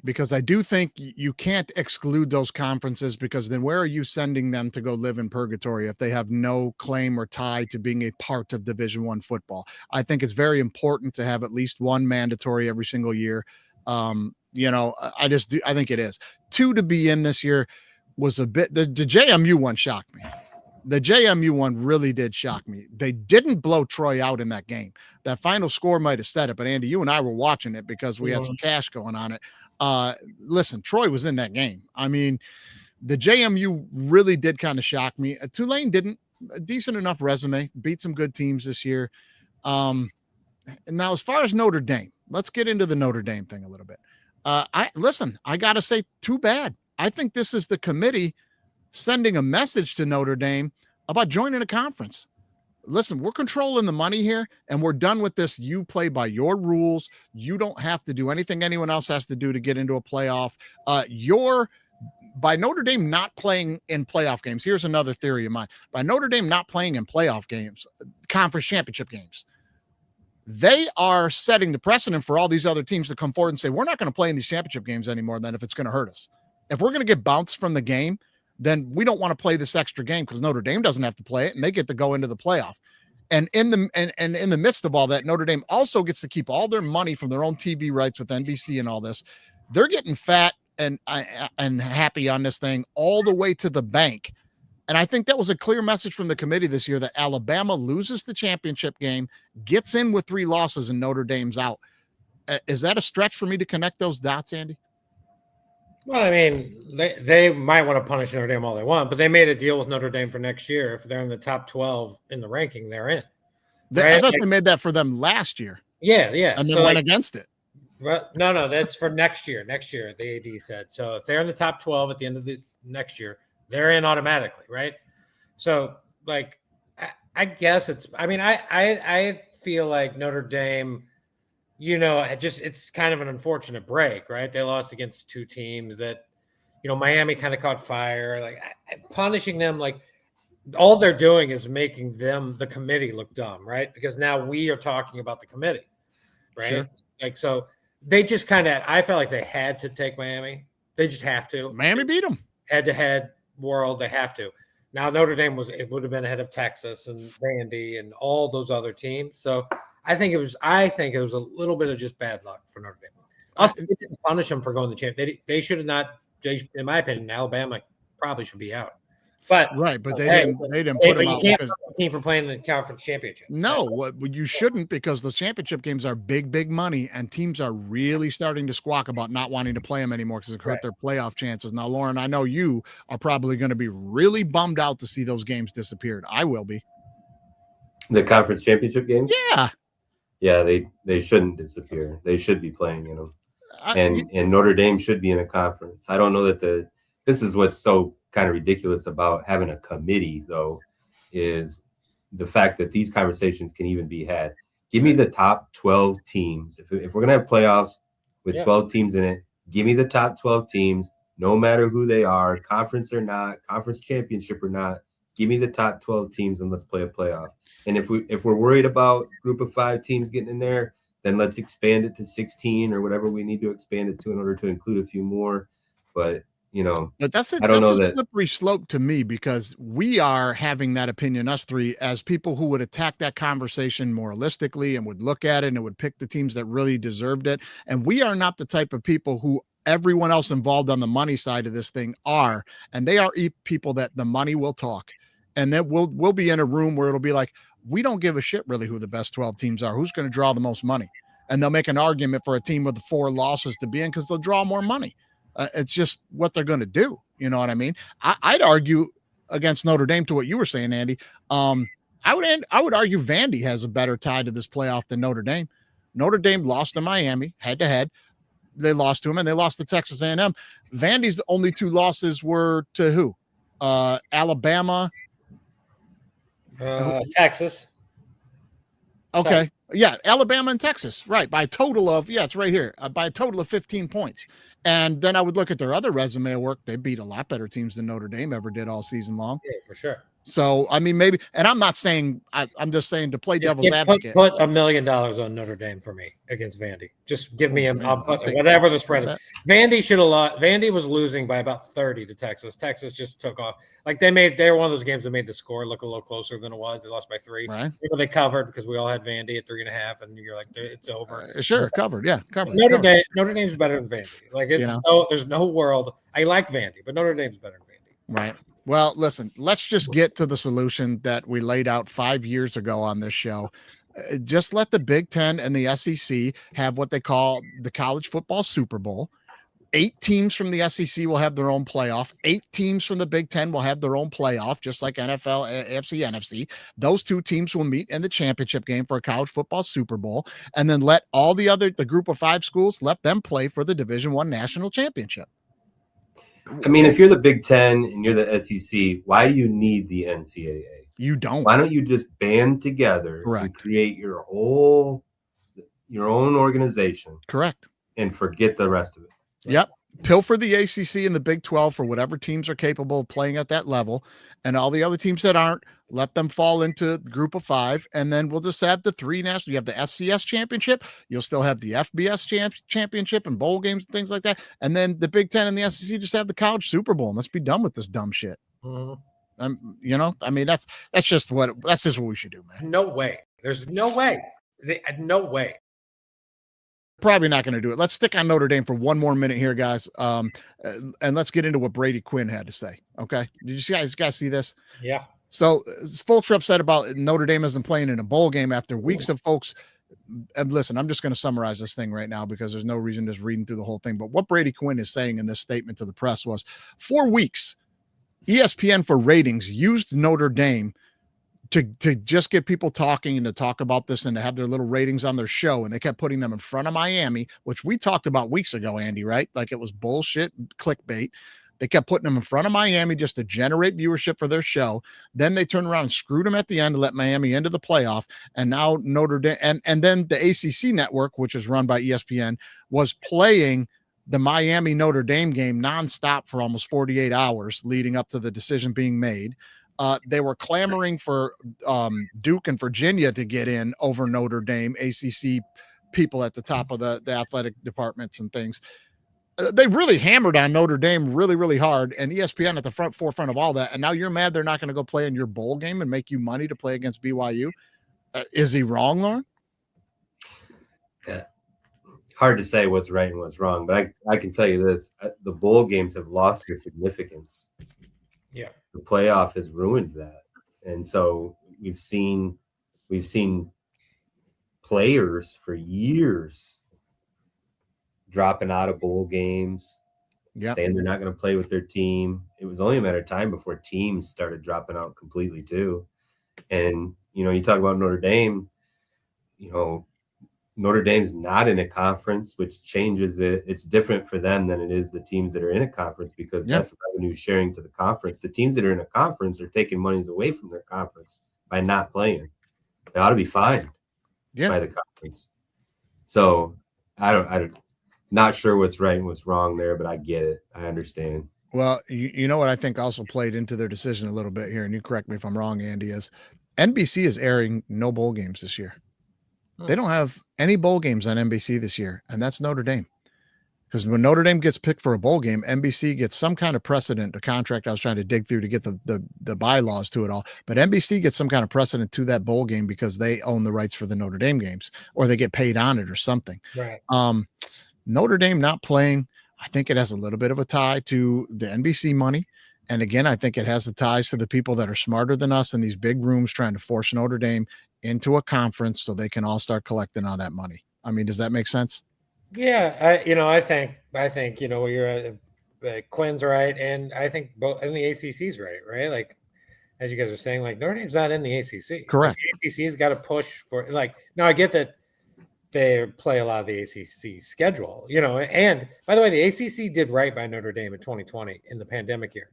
because I do think you can't exclude those conferences, because then where are you sending them to go live in purgatory if they have no claim or tie to being a part of Division I football? I think it's very important to have at least one mandatory every single year. You know, I think it is. 2 to be in this year was a bit, the JMU one shocked me. The JMU one really did shock me. They didn't blow Troy out in that game. That final score might have said it, but Andy, you and I were watching it because we had some cash going on it. Listen, Troy was in that game. I mean, the JMU really did kind of shock me. Tulane didn't. A decent enough resume, beat some good teams this year. Now, as far as Notre Dame, let's get into the Notre Dame thing a little bit. I got to say, too bad. I think this is the committee sending a message to Notre Dame about joining a conference. Listen, we're controlling the money here, and we're done with this. You play by your rules. You don't have to do anything anyone else has to do to get into a playoff. By Notre Dame not playing in playoff games, here's another theory of mine. By Notre Dame not playing in playoff games, conference championship games, they are setting the precedent for all these other teams to come forward and say, we're not going to play in these championship games anymore then if it's going to hurt us. If we're going to get bounced from the game, then we don't want to play this extra game because Notre Dame doesn't have to play it and they get to go into the playoff. And in the midst of all that, Notre Dame also gets to keep all their money from their own TV rights with NBC and all this. They're getting fat and happy on this thing all the way to the bank. And I think that was a clear message from the committee this year that Alabama loses the championship game, gets in with 3 losses, and Notre Dame's out. Is that a stretch for me to connect those dots, Andy? Well, I mean, they might want to punish Notre Dame all they want, but they made a deal with Notre Dame for next year. If they're in the top 12 in the ranking, they're in. Right? I thought they made that for them last year. Yeah. And then went against it. Well, no, that's for next year. Next year, the AD said. So if they're in the top 12 at the end of the next year, they're in automatically, right? So, like, I guess it's – I mean, I feel like Notre Dame – you know, it's kind of an unfortunate break, right? They lost against 2 teams that, you know, Miami kind of caught fire. Like punishing them, like all they're doing is making the committee look dumb, right? Because now we are talking about the committee, right? Sure. Like, so they just kind of, I felt like they had to take Miami. They just have to. Miami beat them. Head-to-head world, they have to. Now Notre Dame would have been ahead of Texas and Vandy and all those other teams. So I think it was a little bit of just bad luck for Notre Dame. Also, they didn't punish them for going to the champ. They should have not. In my opinion, Alabama probably should be out. But they didn't put them out. You can't put the team for playing the conference championship. No, you shouldn't, because the championship games are big money, and teams are really starting to squawk about not wanting to play them anymore because it hurt their playoff chances. Now, Lorin, I know you are probably going to be really bummed out to see those games disappeared. I will be. The conference championship games? Yeah, they shouldn't disappear. They should be playing in them, and Notre Dame should be in a conference. I don't know that this is what's so kind of ridiculous about having a committee, though, is the fact that these conversations can even be had. Give me the top 12 teams. If we're going to have playoffs with 12 teams in it, give me the top 12 teams, no matter who they are, conference or not, conference championship or not. Give me the top 12 teams and let's play a playoff. And if we're worried about group of 5 teams getting in there, then let's expand it to 16 or whatever we need to expand it to in order to include a few more. But that's a slippery slope to me, because we are having that opinion, us 3, as people who would attack that conversation moralistically and would look at it and would pick the teams that really deserved it. And we are not the type of people who everyone else involved on the money side of this thing are. And they are people that the money will talk. And then we'll be in a room where it'll be like, we don't give a shit really who the best 12 teams are. Who's going to draw the most money? And they'll make an argument for a team with 4 losses to be in because they'll draw more money. It's just what they're going to do. You know what I mean? I'd argue against Notre Dame to what you were saying, Andy. I would argue Vandy has a better tie to this playoff than Notre Dame. Notre Dame lost to Miami head-to-head. They lost to him, and they lost to Texas A&M. Vandy's only 2 losses were to who? Alabama. Texas. Okay. Yeah, Alabama and Texas, right? By a total of, it's right here, by a total of 15 points. And then I would look at their other resume work. They beat a lot better teams than Notre Dame ever did all season long. Yeah, for sure. So, I mean, maybe, and I'm not saying, I'm just saying to play devil's advocate. Put $1 million on Notre Dame for me against Vandy. Just give me I'll put whatever the spread is. Vandy should have lost. Vandy was losing by about 30 to Texas. Texas just took off. Like they were one of those games that made the score look a little closer than it was. They lost by 3. Right. They covered because we all had Vandy at 3.5, and you're like, it's over. Sure, covered. Yeah, covered. Notre Dame's better than Vandy. Like there's no world. I like Vandy, but Notre Dame's better than Vandy. Right. Well, listen, let's just get to the solution that we laid out 5 years ago on this show. Just let the Big Ten and the SEC have what they call the college football Super Bowl. 8 teams from the SEC will have their own playoff. 8 teams from the Big Ten will have their own playoff, just like NFL, AFC, NFC. Those 2 teams will meet in the championship game for a college football Super Bowl, and then let all the group of 5 schools, let them play for the Division I national championship. I mean, if you're the Big Ten and you're the SEC, why do you need the NCAA? You don't. Why don't you just band together and create your own organization? Correct. And forget the rest of it. Yep. Pilfer the ACC and the Big 12 for whatever teams are capable of playing at that level, and all the other teams that aren't, let them fall into the group of 5, and then we'll just have the 3 national. You have the FCS championship, you'll still have the FBS championship and bowl games and things like that, and then the Big 10 and the SEC just have the college Super Bowl, and let's be done with this dumb shit. Mm-hmm. I mean, that's just what we should do, man. No way. There's no way. No way. Probably not going to do it. Let's stick on Notre Dame for one more minute here, guys. And let's get into what Brady Quinn had to say. Okay. Did you guys see this? Yeah. So folks are upset about Notre Dame isn't playing in a bowl game after weeks of folks. And listen, I'm just going to summarize this thing right now because there's no reason just reading through the whole thing. But what Brady Quinn is saying in this statement to the press was 4 weeks, ESPN for ratings used Notre Dame to just get people talking and to talk about this and to have their little ratings on their show. And they kept putting them in front of Miami, which we talked about weeks ago, Andy, right? Like it was bullshit clickbait. They kept putting them in front of Miami just to generate viewership for their show. Then they turned around and screwed them at the end to let Miami into the playoff. And now Notre Dame and then the ACC network, which is run by ESPN, was playing the Miami Notre Dame game nonstop for almost 48 hours leading up to the decision being made. They were clamoring for Duke and Virginia to get in over Notre Dame, ACC people at the top of the athletic departments and things. They really hammered on Notre Dame really, really hard, and ESPN at the forefront of all that. And now you're mad they're not going to go play in your bowl game and make you money to play against BYU. Is he wrong, Lorin? Yeah. Hard to say what's right and what's wrong, but I can tell you this. The bowl games have lost their significance. Yeah. The playoff has ruined that. And so we've seen players for years dropping out of bowl games, saying they're not going to play with their team. It was only a matter of time before teams started dropping out completely too. And, you talk about Notre Dame, Notre Dame's not in a conference, which changes it. It's different for them than it is the teams that are in a conference because that's revenue sharing to the conference. The teams that are in a conference are taking monies away from their conference by not playing. They ought to be fined by the conference. So I'm not sure what's right and what's wrong there, but I get it. I understand. Well, you know what I think also played into their decision a little bit here, and you correct me if I'm wrong, Andy, is NBC is airing no bowl games this year. They don't have any bowl games on NBC this year, and that's Notre Dame. Because when Notre Dame gets picked for a bowl game, NBC gets some kind of precedent, a contract I was trying to dig through to get the bylaws to it all. But NBC gets some kind of precedent to that bowl game because they own the rights for the Notre Dame games, or they get paid on it or something. Right. Notre Dame not playing, I think it has a little bit of a tie to the NBC money. And again, I think it has the ties to the people that are smarter than us in these big rooms trying to force Notre Dame into a conference so they can all start collecting all that money. I mean, does that make sense? Yeah, I think you're Quinn's right, and I think both, and the ACC's right? Like, as you guys are saying, like Notre Dame's not in the ACC. Correct. Like, the ACC's got to push for Now I get that they play a lot of the ACC schedule, and by the way, the ACC did right by Notre Dame in 2020 in the pandemic year,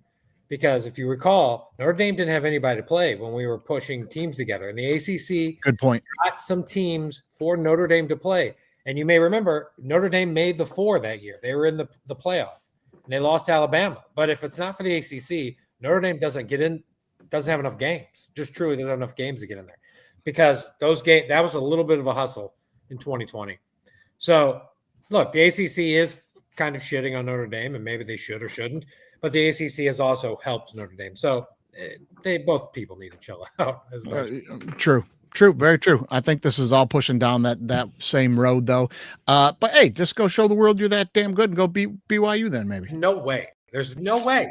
because if you recall, Notre Dame didn't have anybody to play when we were pushing teams together, and the ACC Good point. got some teams for Notre Dame to play. And you may remember Notre Dame made the 4 that year. They were in the playoff, and they lost to Alabama. But if it's not for the ACC, Notre Dame doesn't have enough games. Just truly doesn't have enough games to get in there, because that was a little bit of a hustle in 2020. So look, the ACC is kind of shitting on Notre Dame, and maybe they should or shouldn't, but the ACC has also helped Notre Dame. So both people need to chill out as much. True, very true. I think this is all pushing down that same road, though. But hey, just go show the world you're that damn good and go beat BYU then, maybe. No way. There's no way.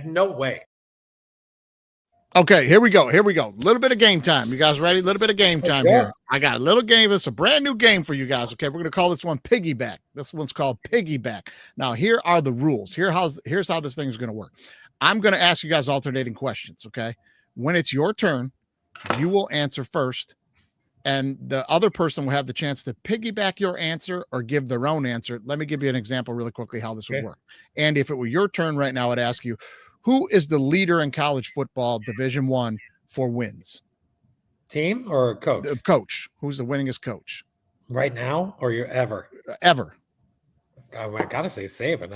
No way. Okay, here we go. A little bit of game time. You guys ready? A little bit of game time here. I got a little game. It's a brand new game for you guys. Okay, we're going to call this one Piggyback. This one's called Piggyback. Now, here are the rules. Here's how this thing is going to work. I'm going to ask you guys alternating questions, okay? When it's your turn, you will answer first, and the other person will have the chance to piggyback your answer or give their own answer. Let me give you an example really quickly how this would work. Andy, if it were your turn right now, I'd ask you, who is the leader in college football Division I for wins? Team or coach? Coach. Who's the winningest coach? Right now or ever? Ever. I gotta say Saban.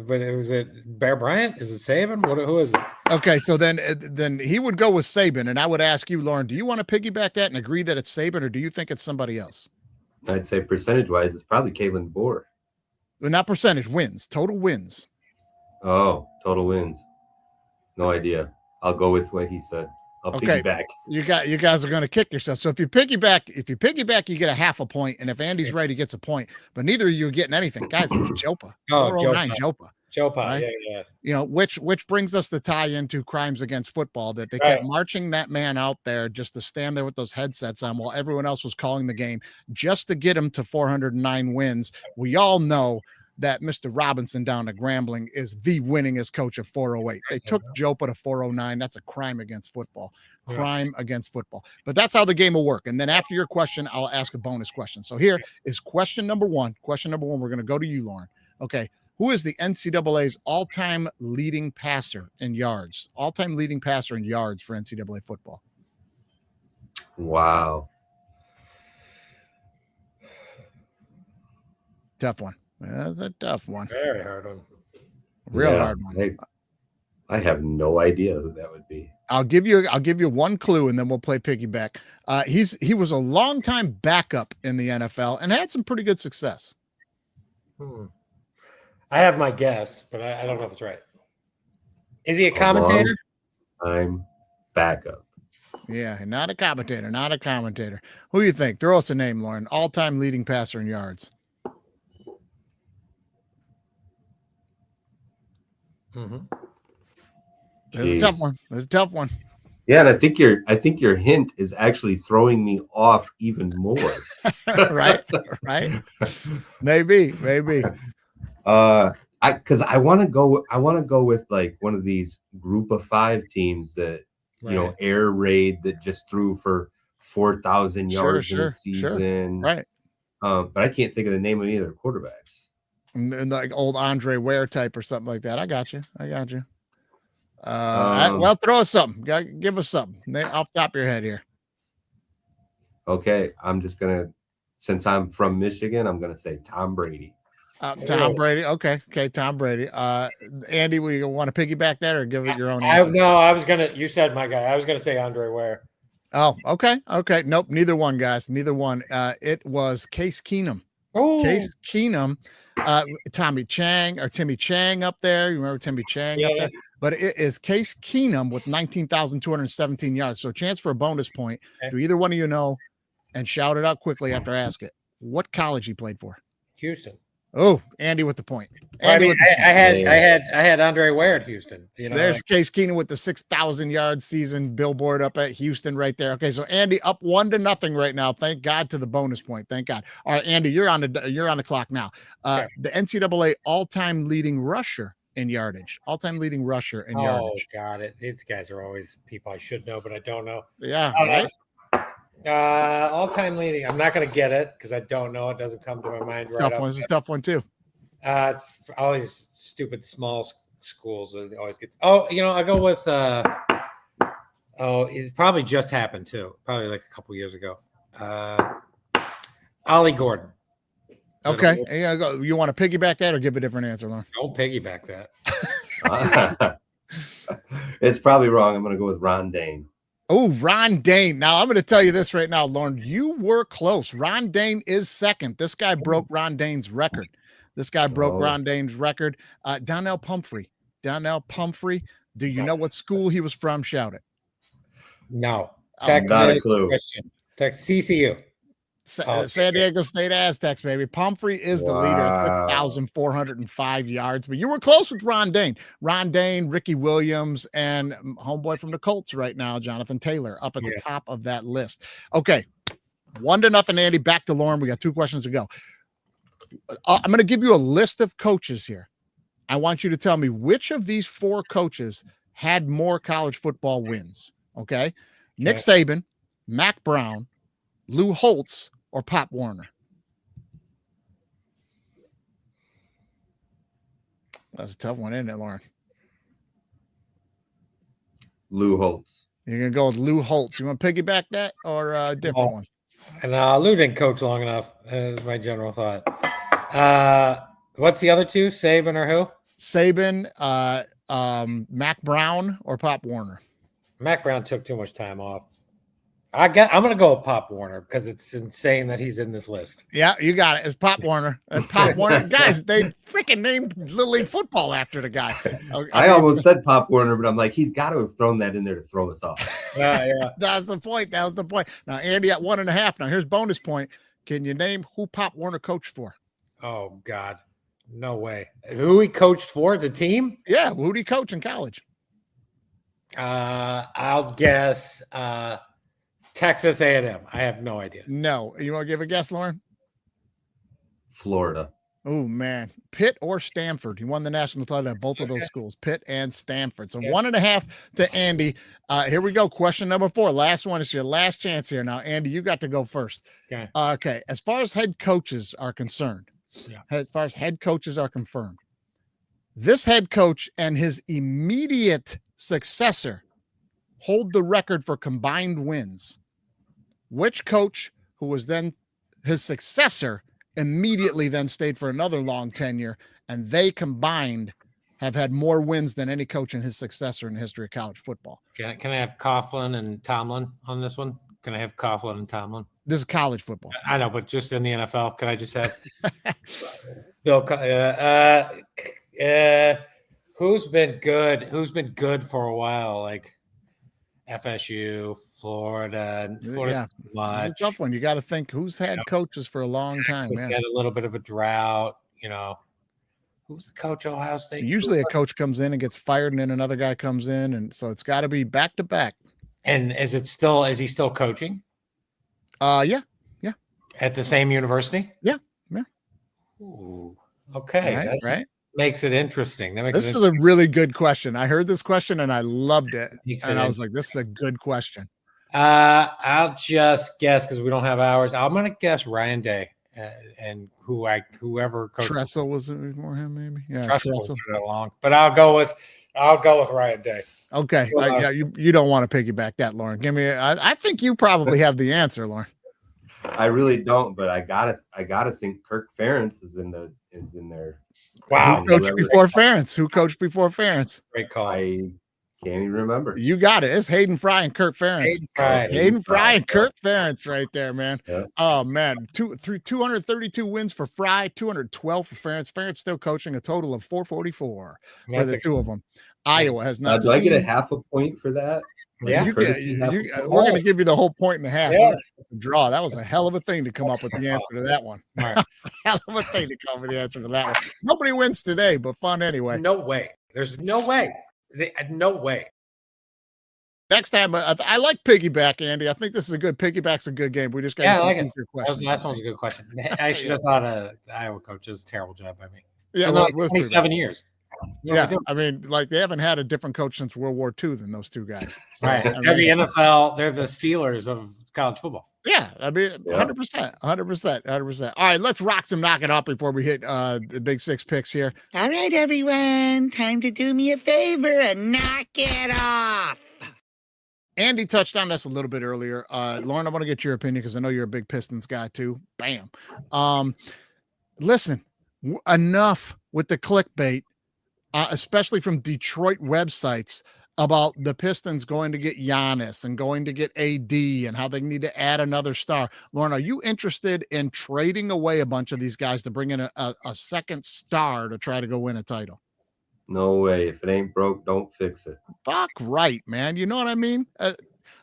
But was it Bear Bryant? Is it Saban? Who is it? Okay, so then he would go with Saban, and I would ask you, Lorin, do you want to piggyback that and agree that it's Saban, or do you think it's somebody else? I'd say percentage-wise, it's probably Kalen Bohr. Well, not percentage, wins, total wins. Oh, total wins. No idea. I'll go with what he said. I'll piggyback. You guys are going to kick yourself. So if you piggyback, you get a half a point, and if Andy's right, he gets a point. But neither of you are getting anything, guys. It's Jopa. 409 Jopa. Right? Yeah. You know, which brings us to tie into crimes against football, that they kept marching that man out there just to stand there with those headsets on while everyone else was calling the game just to get him to 409 wins. We all know that Mr. Robinson down at Grambling is the winningest coach of 408. They took Jopa to 409. That's a crime against football. Against football. But that's how the game will work. And then after your question, I'll ask a bonus question. So here is question number one. Question number one, we're going to go to you, Lorin. Okay. Who is the NCAA's all-time leading passer in yards? All-time leading passer in yards for NCAA football. Wow. Tough one. That's a tough one. Very hard one. Hard one. I have no idea who that would be. I'll give you one clue, and then we'll play piggyback. He was a longtime backup in the NFL and had some pretty good success. I have my guess, but I don't know if it's right. Is he a commentator? I'm backup. Yeah, not a commentator. Who do you think? Throw us a name, Lorin. All-time leading passer in yards. It's a tough one. Yeah, and I think your hint is actually throwing me off even more. right. Maybe. Because I want to go with like one of these group of 5 teams that air raid that just threw for 4,000 yards in a season. Right. But I can't think of the name of either quarterbacks. And like old Andre Ware type or something like that. I got you. Well, throw us something. Give us something off the top of your head here. Okay, I'm just gonna, since I'm from Michigan, I'm gonna say Tom Brady. Tom Brady. Okay, Tom Brady. Andy, we want to piggyback that or give it your own answer? You said my guy. I was gonna say Andre Ware. Oh, okay. Nope, neither one, guys. Neither one. It was Case Keenum. Oh, Case Keenum. Timmy Chang up there. You remember Timmy Chang up there? But it is Case Keenum with 19,217 yards. So chance for a bonus point. Okay. Do either one of you know? And shout it out quickly after I ask it. What college he played for? Houston. Oh, Andy with the point. I had Andre Ware at Houston. There's Case Keenum with the 6,000 yard season billboard up at Houston right there. Okay, so Andy up 1-0 right now. Thank God to the bonus point. Thank God. All right, Andy, you're on the clock now. The NCAA all-time leading rusher in yardage. All-time leading rusher in yardage. Oh, got it. These guys are always people I should know, but I don't know. Yeah, right. All-time leading. I'm not going to get it because I don't know. It doesn't come to my mind right now. This is a tough one too. It's all these stupid small schools that always get. Oh, I go with. It probably just happened too. Probably like a couple years ago. Ollie Gordon. Okay. Yeah, go. You want to piggyback that or give a different answer, Lauren? Don't piggyback that. It's probably wrong. I'm going to go with Ron Dane. Oh, Ron Dane. Now, I'm going to tell you this right now, Lauren. You were close. Ron Dane is second. This guy broke Ron Dane's record. Ron Dane's record. Donnell Pumphrey. Do you know what school he was from? Shout it. No. Texas. Not a clue. Christian. CCU. San Diego State Aztecs, baby. Pumphrey is the leader. 1,405 yards. But you were close with Ron Dane. Ron Dane, Ricky Williams, and homeboy from the Colts right now, Jonathan Taylor, up at the top of that list. Okay. 1-0, Andy. Back to Lauren. We got 2 questions to go. I'm going to give you a list of coaches here. I want you to tell me which of these 4 coaches had more college football wins. Okay. Nick Saban, Mac Brown, Lou Holtz, or Pop Warner? That's a tough one, isn't it, Lauren? Lou Holtz. You're going to go with Lou Holtz. You want to piggyback that or a different one? And Lou didn't coach long enough, is my general thought. What's the other 2? Saban or who? Saban, Mac Brown, or Pop Warner? Mac Brown took too much time off. I'm going to go with Pop Warner because it's insane that he's in this list. Yeah, you got it. It's Pop Warner. Pop Warner. Guys, they freaking named Little League football after the guy. I almost said Pop Warner, but I'm like, he's got to have thrown that in there to throw us off. Yeah. That was the point. Now, Andy at 1.5. Now, here's bonus point. Can you name who Pop Warner coached for? Oh, God. No way. Who he coached for? The team? Yeah. Who did he coach in college? I'll guess Texas A&M. I have no idea. No. You want to give a guess, Lauren? Florida. Oh, man. Pitt or Stanford. He won the national title at both of those schools, Pitt and Stanford. So 1.5 to Andy. Here we go. Question number 4. Last one. It's your last chance here. Now, Andy, you got to go first. Okay. As far as head coaches are concerned, as far as head coaches are confirmed, this head coach and his immediate successor hold the record for combined wins. Which coach who was then his successor immediately then stayed for another long tenure, and they combined have had more wins than any coach and his successor in the history of college football? Can I have Coughlin and Tomlin on this one? Can I have Coughlin and Tomlin? This is college football. I know, but just in the NFL, can I just have Bill? Who's been good? Who's been good for a while? Like FSU, Florida. Florida's much. It's a tough one. You got to think who's had coaches for a long time. Texas had a little bit of a drought. Who's the coach at Ohio State? Usually a coach comes in and gets fired, and then another guy comes in, and so it's got to be back to back. And is he still coaching? Yeah. At the same university? Yeah. Ooh, okay. Right. Makes it interesting. This is a really good question. I heard this question and I loved it. And I was like, this is a good question. I'll just guess because we don't have hours. I'm going to guess Ryan Day and whoever coached. Tressel was it before him, maybe? Yeah, Tressel put it along. But I'll go with Ryan Day. Okay. You don't want to piggyback that, Lauren. Give me. I think you probably have the answer, Lauren. I really don't, but I gotta think Kirk Ferentz is in there. Wow. Who coached before Ferentz? Great call. I can't even remember. You got it. It's Hayden Fry and Kurt Ferentz. Hayden Fry and Kurt Ferentz right there, man. Yeah. Oh, man. 232 wins for Fry, 212 for Ferentz. Ferentz still coaching, a total of 444 for the two of them. Iowa has not. Do I get a half a point for that? Yeah, we're going to give you the whole 1.5. Yeah. Draw. That was a hell of a thing to come up with the answer to that one. Right. Hell of a thing to come up with the answer to that one. Nobody wins today, but fun anyway. No way. There's no way. No way. Next time, I like piggyback, Andy. I think this is a good piggyback's a good game. We just got to like it. The last one's a good question. I should have thought the Iowa coach does a terrible job by me. Yeah, well, 27 years. Yeah, I mean, like they haven't had a different coach since World War II than those two guys. So, right. They're the NFL. They're the Steelers of college football. Yeah, I mean, 100%, 100%, 100%. All right, let's rock some knock it up before we hit the big six picks here. All right, everyone. Time to do me a favor and knock it off. Andy touched on this a little bit earlier. Lorin, I want to get your opinion because I know you're a big Pistons guy too. Bam. Listen, enough with the clickbait, especially from Detroit websites about the Pistons going to get Giannis and going to get AD and how they need to add another star. Lorin, are you interested in trading away a bunch of these guys to bring in a second star to try to go win a title? No way. If it ain't broke, don't fix it. Fuck right, man. You know what I mean?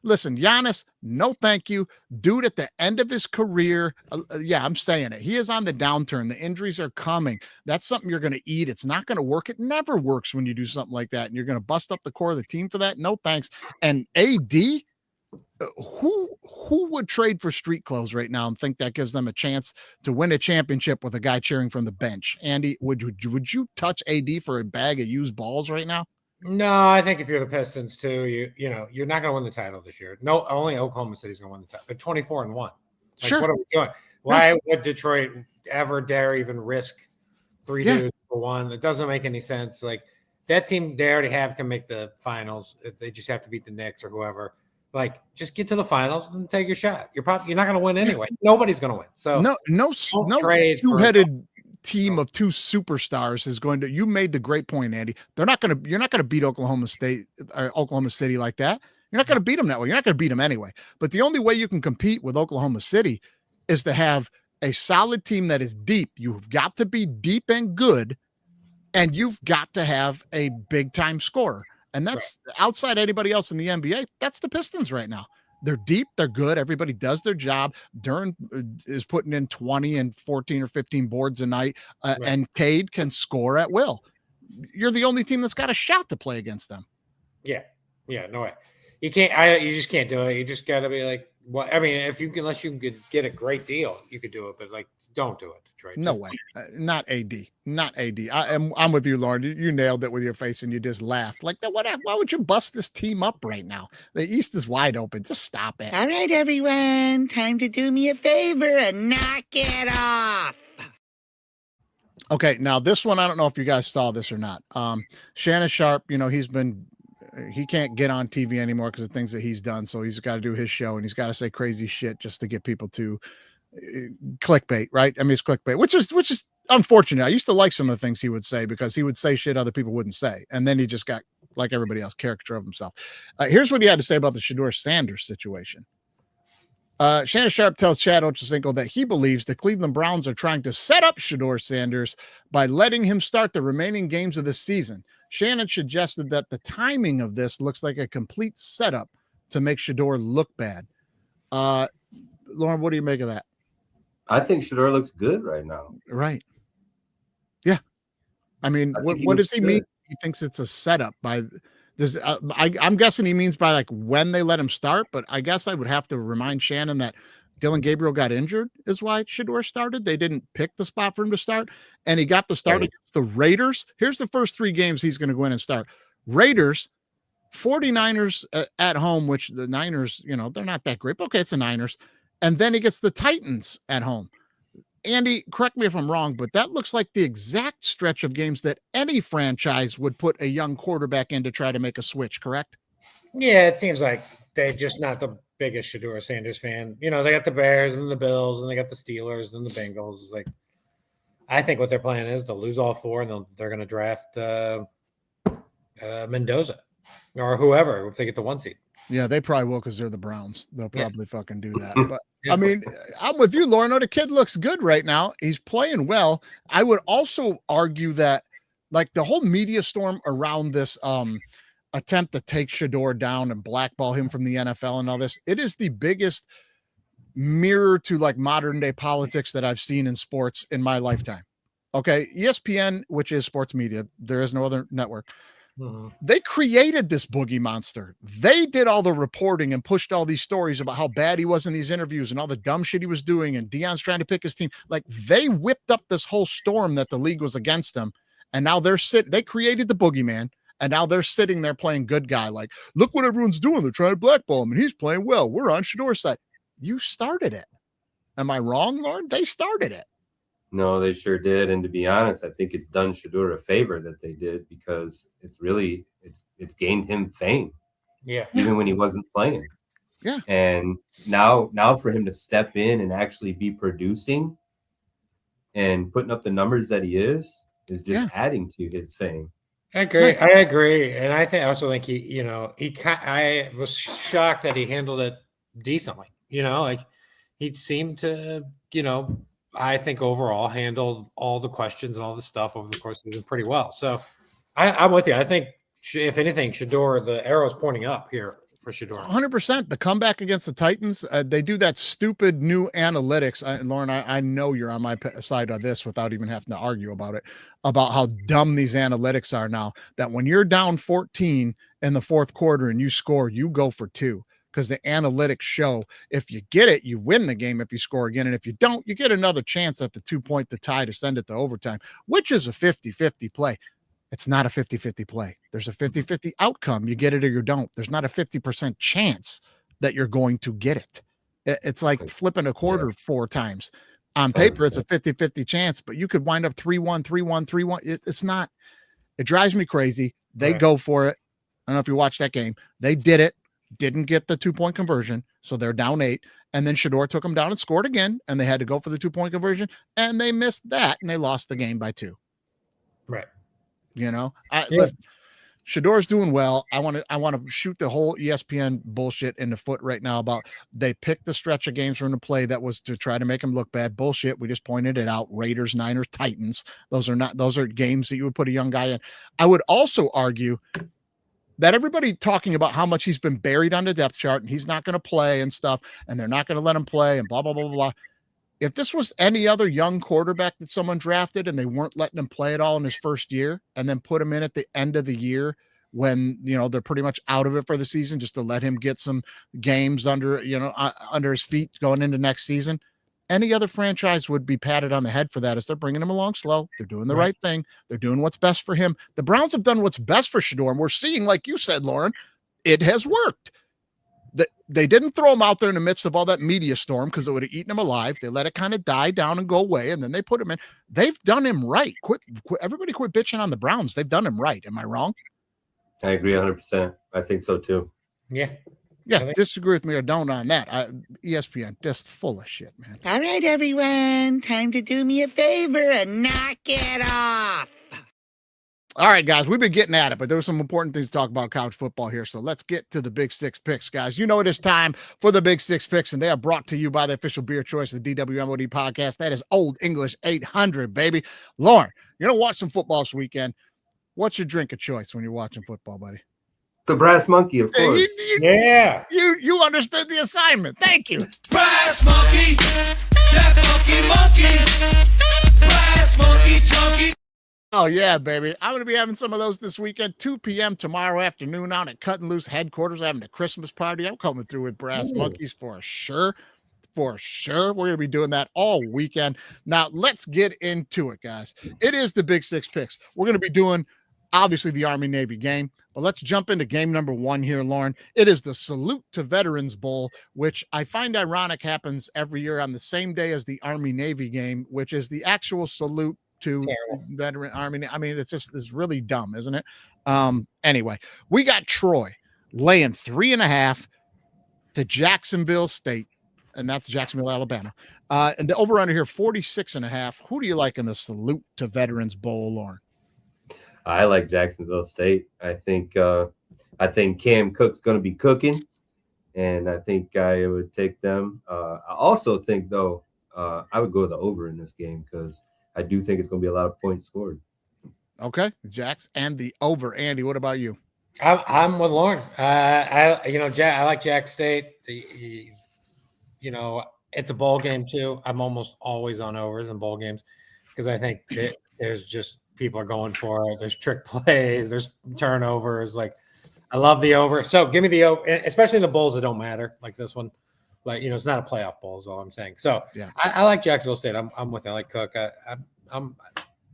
Listen, Giannis, no thank you. Dude at the end of his career. Yeah, I'm saying it. He is on the downturn. The injuries are coming. That's something you're going to eat. It's not going to work. It never works when you do something like that. And you're going to bust up the core of the team for that. No thanks. And AD, who would trade for street clothes right now and think that gives them a chance to win a championship with a guy cheering from the bench? Andy, would you touch AD for a bag of used balls right now? No, I think if you're the Pistons too, you're not going to win the title this year. No, only Oklahoma City's going to win the title. They're 24-1. Like, sure. What are we doing? Why would Detroit ever dare even risk three dudes for one? It doesn't make any sense. Like, that team they already have can make the finals. They just have to beat the Knicks or whoever. Like, just get to the finals and take your shot. You're not going to win anyway. Nobody's going to win. So no two-headed team of two superstars is going to. You made the great point, Andy. You're not going to beat Oklahoma State or Oklahoma City like that. You're not going to beat them that way. You're not going to beat them anyway. But the only way you can compete with Oklahoma City is to have a solid team that is deep. You've got to be deep and good, and you've got to have a big-time scorer. And that's outside anybody else in the NBA. That's the Pistons right now. They're deep. They're good. Everybody does their job. Duren is putting in 20 and 14 or 15 boards a night, and Cade can score at will. You're the only team that's got a shot to play against them. Yeah, no way. You can't. You just can't do it. You just got to be like, well, I mean, unless you could get a great deal, you could do it. But like, don't do it, Detroit. No way. Not AD. I'm with you, Lorin. You nailed it with your face and you just laughed. Like, why would you bust this team up right now? The East is wide open. Just stop it. All right, everyone. Time to do me a favor and knock it off. Okay, now this one, I don't know if you guys saw this or not. Shannon Sharp, he can't get on TV anymore because of things that he's done. So he's got to do his show and he's got to say crazy shit just to get people to clickbait, right? I mean, it's clickbait, which is unfortunate. I used to like some of the things he would say because he would say shit other people wouldn't say. And then he just got, like everybody else, caricature of himself. Here's what he had to say about the Shedeur Sanders situation. Shannon Sharp tells Chad Ochocinco that he believes the Cleveland Browns are trying to set up Shedeur Sanders by letting him start the remaining games of the season. Shannon suggested that the timing of this looks like a complete setup to make Shedeur look bad. Lorin, what do you make of that? I think Shedeur looks good right now. Right. Yeah. I mean, what does he mean? He thinks it's a setup by this. I'm guessing he means by like when they let him start, but I guess I would have to remind Shannon that Dylan Gabriel got injured is why Shedeur started. They didn't pick the spot for him to start, and he got the start against the Raiders. Here's the first 3 games he's going to go in and start. Raiders, 49ers at home, which the Niners, they're not that great, but okay, it's the Niners. And then he gets the Titans at home. Andy, correct me if I'm wrong, but that looks like the exact stretch of games that any franchise would put a young quarterback in to try to make a switch, correct? Yeah, it seems like they're just not the biggest Shedeur Sanders fan. They got the Bears and the Bills and they got the Steelers and the Bengals. It's like, I think what their plan is they'll lose all 4 and they're going to draft Mendoza or whoever if they get the 1 seed. Yeah, they probably will because they're the Browns. They'll probably fucking do that. But I mean, I'm with you, Lorin. The kid looks good right now. He's playing well. I would also argue that like the whole media storm around this attempt to take Shedeur down and blackball him from the NFL and all this, it is the biggest mirror to like modern day politics that I've seen in sports in my lifetime. Okay. ESPN, which is sports media, there is no other network. They created this boogie monster. They did all the reporting and pushed all these stories about how bad he was in these interviews and all the dumb shit he was doing. And Deion's trying to pick his team. Like they whipped up this whole storm that the league was against them. And now they created the boogeyman. And now they're sitting there playing good guy. Like, look what everyone's doing. They're trying to blackball him and he's playing well. We're on Shedeur's side. You started it. Am I wrong, Lord? They started it. No, they sure did. And to be honest, I think it's done Shedeur a favor that they did, because it's gained him fame. Yeah. Even when he wasn't playing. Yeah. And now for him to step in and actually be producing and putting up the numbers that he is just adding to his fame. I agree. Right. I agree. And I also think I was shocked that he handled it decently. Like he seemed to, I think overall handled all the questions and all the stuff over the course of the season pretty well. So I'm with you. I think if anything, Shedeur, the arrow's pointing up here for Shedeur. 100%. The comeback against the Titans, they do that stupid new analytics. Lauren, I know you're on my side of this without even having to argue about it, about how dumb these analytics are now, that when you're down 14 in the fourth quarter and you score, you go for 2. Because the analytics show if you get it, you win the game if you score again. And if you don't, you get another chance at the 2-point to tie to send it to overtime, which is a 50-50 play. It's not a 50-50 play. There's a 50-50 outcome. You get it or you don't. There's not a 50% chance that you're going to get it. It's like flipping a quarter 4 times. On paper, 100%. It's a 50-50 chance, but you could wind up 3-1, 3-1, 3-1. It's not. It drives me crazy. They go for it. I don't know if you watched that game. They did it. Didn't get the 2-point conversion, so they're down 8. And then Shedeur took them down and scored again, and they had to go for the 2-point conversion, and they missed that, and they lost the game by 2. Right. Listen, Shedeur's doing well. I want to shoot the whole ESPN bullshit in the foot right now about they picked the stretch of games from the play that was to try to make him look bad. Bullshit. We just pointed it out. Raiders, Niners, Titans. Those are games that you would put a young guy in. I would also argue that everybody talking about how much he's been buried on the depth chart and he's not going to play and stuff, and they're not going to let him play and blah, blah, blah, blah, blah. If this was any other young quarterback that someone drafted and they weren't letting him play at all in his first year and then put him in at the end of the year when, they're pretty much out of it for the season, just to let him get some games under his feet going into next season, any other franchise would be patted on the head for that, as they're bringing him along slow. They're doing the right thing. They're doing what's best for him. The Browns have done what's best for Shedeur, and we're seeing, like you said, Lauren, it has worked. They didn't throw him out there in the midst of all that media storm because it would have eaten him alive. They let it kind of die down and go away, and then they put him in. They've done him right. Everybody quit bitching on the Browns. They've done him right. Am I wrong? I agree 100%. I think so too. Yeah. Yeah, disagree with me or don't on that. ESPN, just full of shit, man. All right, everyone. Time to do me a favor and knock it off. All right, guys, we've been getting at it, but there were some important things to talk about college football here. So let's get to the Big 6 picks, guys. It is time for the Big 6 picks, and they are brought to you by the official beer choice of the DWMOD podcast. That is Old English 800, baby. Lauren, you're going to watch some football this weekend. What's your drink of choice when you're watching football, buddy? The Brass Monkey, of course. You understood the assignment. Thank you. Brass monkey, that monkey, brass monkey, chunky. Oh, yeah, baby. I'm going to be having some of those this weekend, 2 p.m. tomorrow afternoon out at Cut and Loose headquarters, having a Christmas party. I'm coming through with Brass Monkeys for sure. For sure. We're going to be doing that all weekend. Now, let's get into it, guys. It is the Big 6 picks. We're going to be doing, obviously, the Army-Navy game. But let's jump into game number 1 here, Lauren. It is the Salute to Veterans Bowl, which I find ironic happens every year on the same day as the Army-Navy game, which is the actual salute to veteran Army. I mean, it's really dumb, isn't it? Anyway, we got Troy laying 3.5 to Jacksonville State, and that's Jacksonville, Alabama. And the over-under here, 46.5. Who do you like in the Salute to Veterans Bowl, Lauren? I like Jacksonville State. I think Cam Cook's going to be cooking, and I think I would take them. I also think, though, I would go the over in this game because I do think it's going to be a lot of points scored. Okay, Jax, and the over. Andy, what about you? I'm with Lauren. I like Jack State. It's a bowl game too. I'm almost always on overs in bowl games because I think there's just people are going for it. There's trick plays. There's turnovers. Like, I love the over. So give me the over, especially in the bowls that don't matter, like this one. Like, it's not a playoff bowl is all I'm saying. So yeah, I like Jacksonville State. I'm with it. I like Cook. I'm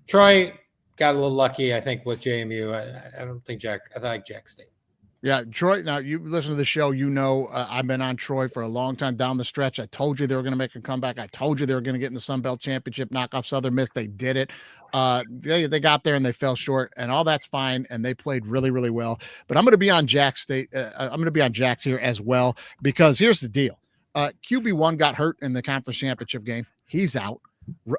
Troy got a little lucky, I think, with JMU. I don't think I like Jack State. Yeah, Troy. Now you listen to the show. You know, I've been on Troy for a long time down the stretch. I told you they were going to make a comeback. I told you they were going to get in the Sun Belt Championship, knock off Southern Miss. They did it. They got there and they fell short, and all that's fine. And they played really, really well. But I'm going to be on Jack's state. I'm going to be on Jack's here as well, because here's the deal. QB1 got hurt in the conference championship game. He's out.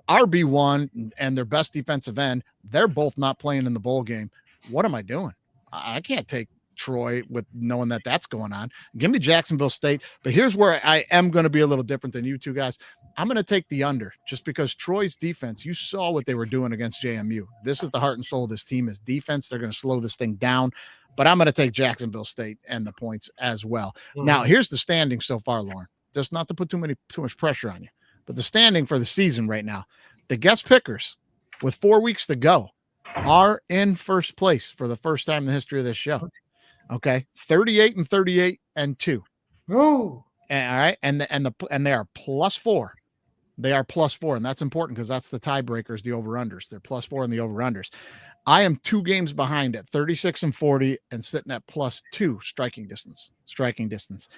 RB1 and their best defensive end, they're both not playing in the bowl game. What am I doing? I can't take Troy with knowing that that's going on. Give me Jacksonville State. But here's where I am going to be a little different than you two guys. I'm going to take the under, just because Troy's defense, you saw what they were doing against JMU. This is the heart and soul of this team, is defense. They're going to slow this thing down. But I'm going to take Jacksonville State and the points as well. Now, here's the standing so far, Lorin. Just not to put too much pressure on you, but the standing for the season right now, the guest pickers with 4 weeks to go are in first place for the first time in the history of this show. Okay, 38 and 2. Oh, All right, and they are +4. They are +4, and that's important because that's the tiebreakers, the over-unders. They're +4 in the over-unders. I am 2 games behind at 36 and 40 and sitting at +2 striking distance.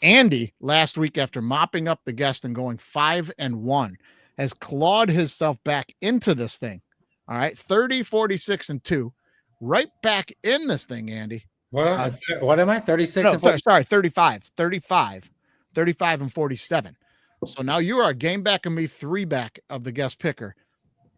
Andy, last week, after mopping up the guest and going 5-1, has clawed himself back into this thing. All right, 30, 46 and 2, right back in this thing, Andy. What am I? 36 No, and 40? sorry, 35 and 47. So now you are a game back of me, 3 back of the guest picker,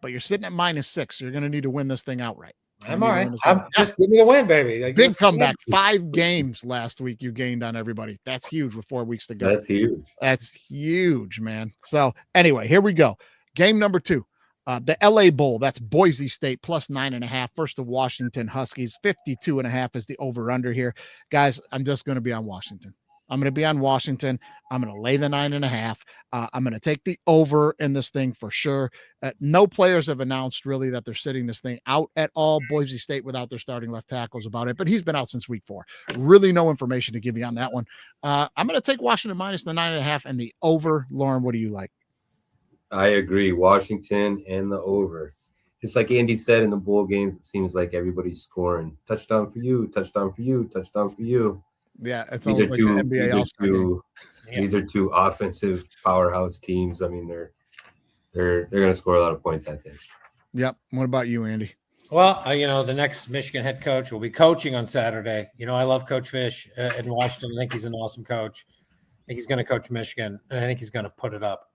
but you're sitting at -6. So you're going to need to win this thing outright. I'm all right. Just give me a win, baby. Like, big comeback. 5 games last week you gained on everybody. That's huge with 4 weeks to go. That's huge, Man. So anyway, here we go. Game number 2. The LA Bowl, that's Boise State +9.5. First the Washington Huskies, 52.5 is the over-under here. Guys, I'm just going to be on Washington. I'm going to lay the 9.5. I'm going to take the over in this thing for sure. No players have announced really that they're sitting this thing out at all. Boise State without their starting left tackles about it, but he's been out since week 4. Really no information to give you on that one. I'm going to take Washington minus the 9.5 and the over. Lorin, what do you like? I agree. Washington and the over. Just like Andy said in the bowl games, it seems like everybody's scoring. Touchdown for you, touchdown for you, touchdown for you. Yeah, it's almost like the NBA these are two offensive powerhouse teams. I mean, they're going to score a lot of points, I think. Yep. What about you, Andy? Well, the next Michigan head coach will be coaching on Saturday. I love Coach Fish in Washington. I think he's an awesome coach. I think he's going to coach Michigan, and I think he's going to put it up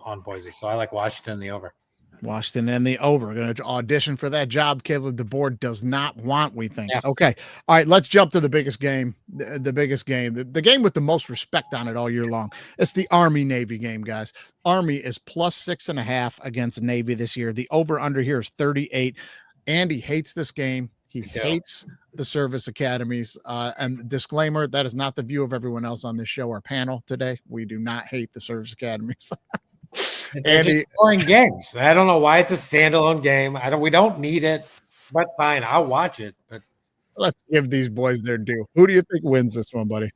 on Boise. So I like Washington and the over. Washington and the over. Going to audition for that job, Caleb. The board does not want, we think. Yeah. Okay. All right. Let's jump to the biggest game. The biggest game. The game with the most respect on it all year long. It's the Army-Navy game, guys. Army is +6.5 against Navy this year. The over-under here is 38. Andy hates this game. He hates the service academies. And disclaimer, that is not the view of everyone else on this show or panel today. We do not hate the service academies. They're just boring games. I don't know why it's a standalone game. We don't need it, but fine, I'll watch it. But let's give these boys their due. Who do you think wins this one, buddy?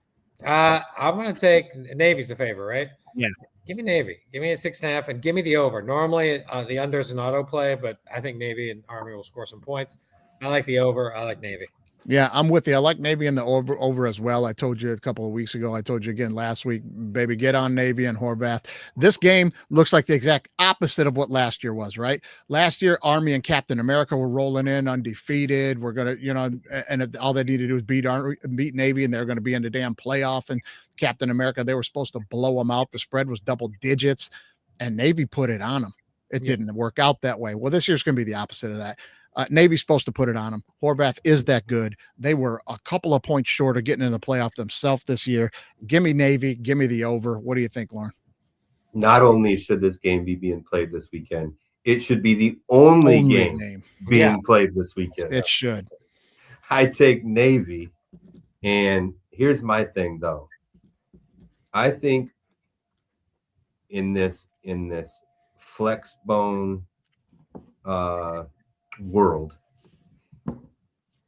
I'm going to take Navy's a favor, right? Yeah. Give me Navy. Give me a 6.5 and give me the over. Normally, the under is an auto play, but I think Navy and Army will score some points. I like the over. I like Navy. Yeah, I'm with you. I like Navy and the over as well. I told you a couple of weeks ago. I told you again last week, baby, get on Navy and Horvath. This game looks like the exact opposite of what last year was, right? Last year, Army and Captain America were rolling in undefeated. We're going to, and all they need to do is beat Navy, and they're going to be in the damn playoff. And Captain America, they were supposed to blow them out. The spread was double digits, and Navy put it on them. It didn't work out that way. Well, this year's going to be the opposite of that. Navy's supposed to put it on them. Horvath is that good. They were a couple of points short of getting in the playoff themselves this year. Give me Navy. Give me the over. What do you think, Lorin? Not only should this game be being played this weekend, it should be the only game being played this weekend. It should. I take Navy, and here's my thing, though. I think in this flex bone world,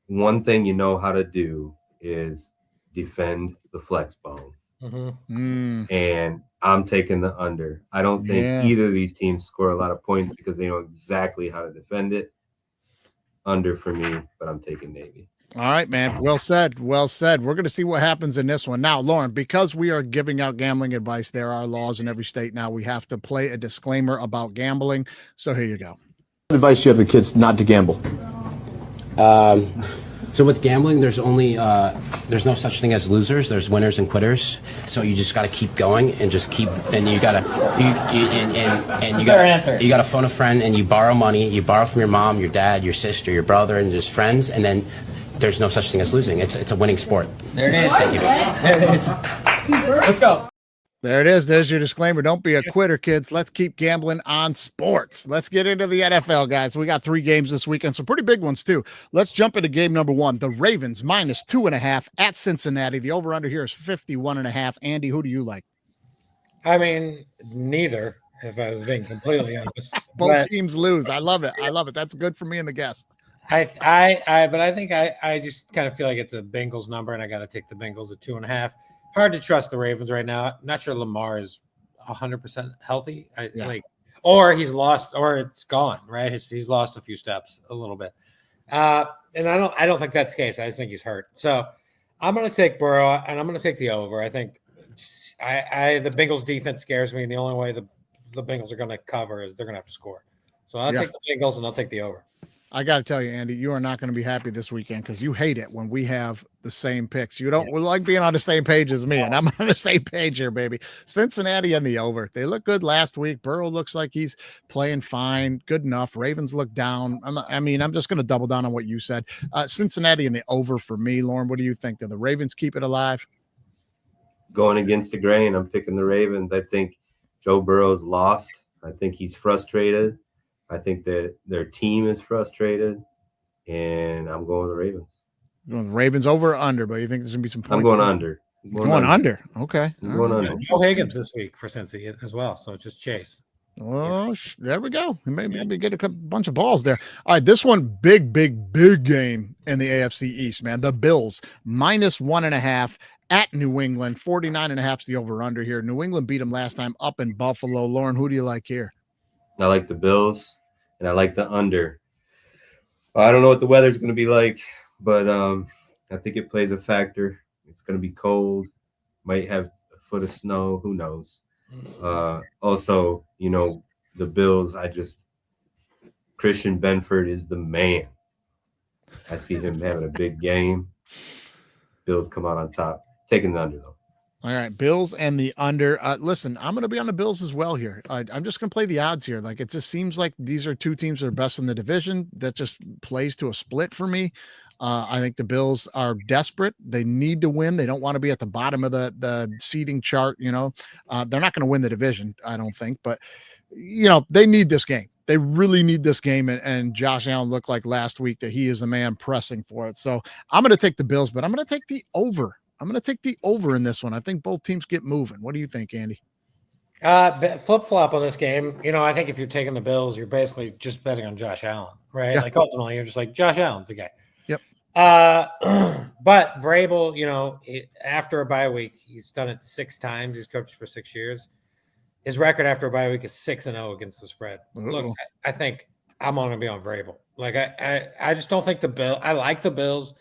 one thing you know how to do is defend the flex bone. And I'm taking the under. I don't think either of these teams score a lot of points because they know exactly how to defend it. Under for me, but I'm taking Navy. All right, man. Well said. Well said. We're going to see what happens in this one. Now, Lauren, because we are giving out gambling advice, there are laws in every state now. We have to play a disclaimer about gambling. So here you go. What advice do you have the kids not to gamble? So with gambling, there's no such thing as losers. There's winners and quitters. So you just got to keep going and just keep. And you gotta you gotta phone a friend and you borrow money. You borrow from your mom, your dad, your sister, your brother, and just friends. And then there's no such thing as losing. It's a winning sport. There it is. Thank you. There it is. Let's go. There it is. There's your disclaimer. Don't be a quitter, kids. Let's keep gambling on sports. Let's get into the NFL, guys. We got 3 games this weekend, some pretty big ones, too. Let's jump into game number 1. The Ravens -2.5 at Cincinnati. The over-under here is 51.5. Andy, who do you like? I mean, neither, if I was being completely honest. Both teams lose. I love it. I love it. That's good for me and the guest. But I think I just kind of feel like it's a Bengals number, and I got to take the Bengals at 2.5. Hard to trust the Ravens right now. Not sure Lamar is 100% healthy. Or he's lost, or it's gone. Right? He's lost a few steps, a little bit. And I don't think that's the case. I just think he's hurt. So I'm going to take Burrow, and I'm going to take the over. I think the Bengals defense scares me, and the only way the Bengals are going to cover is they're going to have to score. So I'll take the Bengals, and I'll take the over. I got to tell you, Andy, you are not going to be happy this weekend because you hate it when we have the same picks. You don't like being on the same page as me, and I'm on the same page here, baby. Cincinnati and the over. They look good last week. Burrow looks like he's playing fine, good enough. Ravens look down. I'm just going to double down on what you said. Cincinnati and the over for me. Lauren, what do you think? Do the Ravens keep it alive? Going against the grain, I'm picking the Ravens. I think Joe Burrow's lost. I think he's frustrated. I think that their team is frustrated, and I'm going with the Ravens. You're going the Ravens over or under, but you think there's going to be some points? I'm going under. Going under. Okay. I'm going under. No Higgins this week for Cincy as well, so just Chase. Oh, there we go. Maybe get a bunch of balls there. All right, this one, big game in the AFC East, man. The Bills -1.5 at New England. 49.5 is the over-under here. New England beat them last time up in Buffalo. Lauren, who do you like here? I like the Bills, and I like the under. I don't know what the weather's going to be like, but I think it plays a factor. It's going to be cold, might have a foot of snow. Who knows? Also, the Bills, Christian Benford is the man. I see him having a big game. Bills come out on top. Taking the under, though. All right, Bills and the under. Listen, I'm going to be on the Bills as well here. I'm just going to play the odds here. Like, it just seems like these are 2 teams that are best in the division. That just plays to a split for me. I think the Bills are desperate. They need to win. They don't want to be at the bottom of the seeding chart. They're not going to win the division, I don't think. But, they need this game. They really need this game. And Josh Allen looked like last week that he is the man pressing for it. So I'm going to take the Bills, but I'm going to take the over. I'm going to take the over in this one. I think both teams get moving. What do you think, Andy? Flip-flop on this game. I think if you're taking the Bills, you're basically just betting on Josh Allen, right? Yeah. Like, ultimately, you're just like, Josh Allen's the guy. Yep. But Vrabel, after a bye week, he's done it 6 times. He's coached for 6 years. His record after a bye week is 6-0 against the spread. Ooh. Look, I think I'm going to be on Vrabel. Like, I just don't think I like the Bills,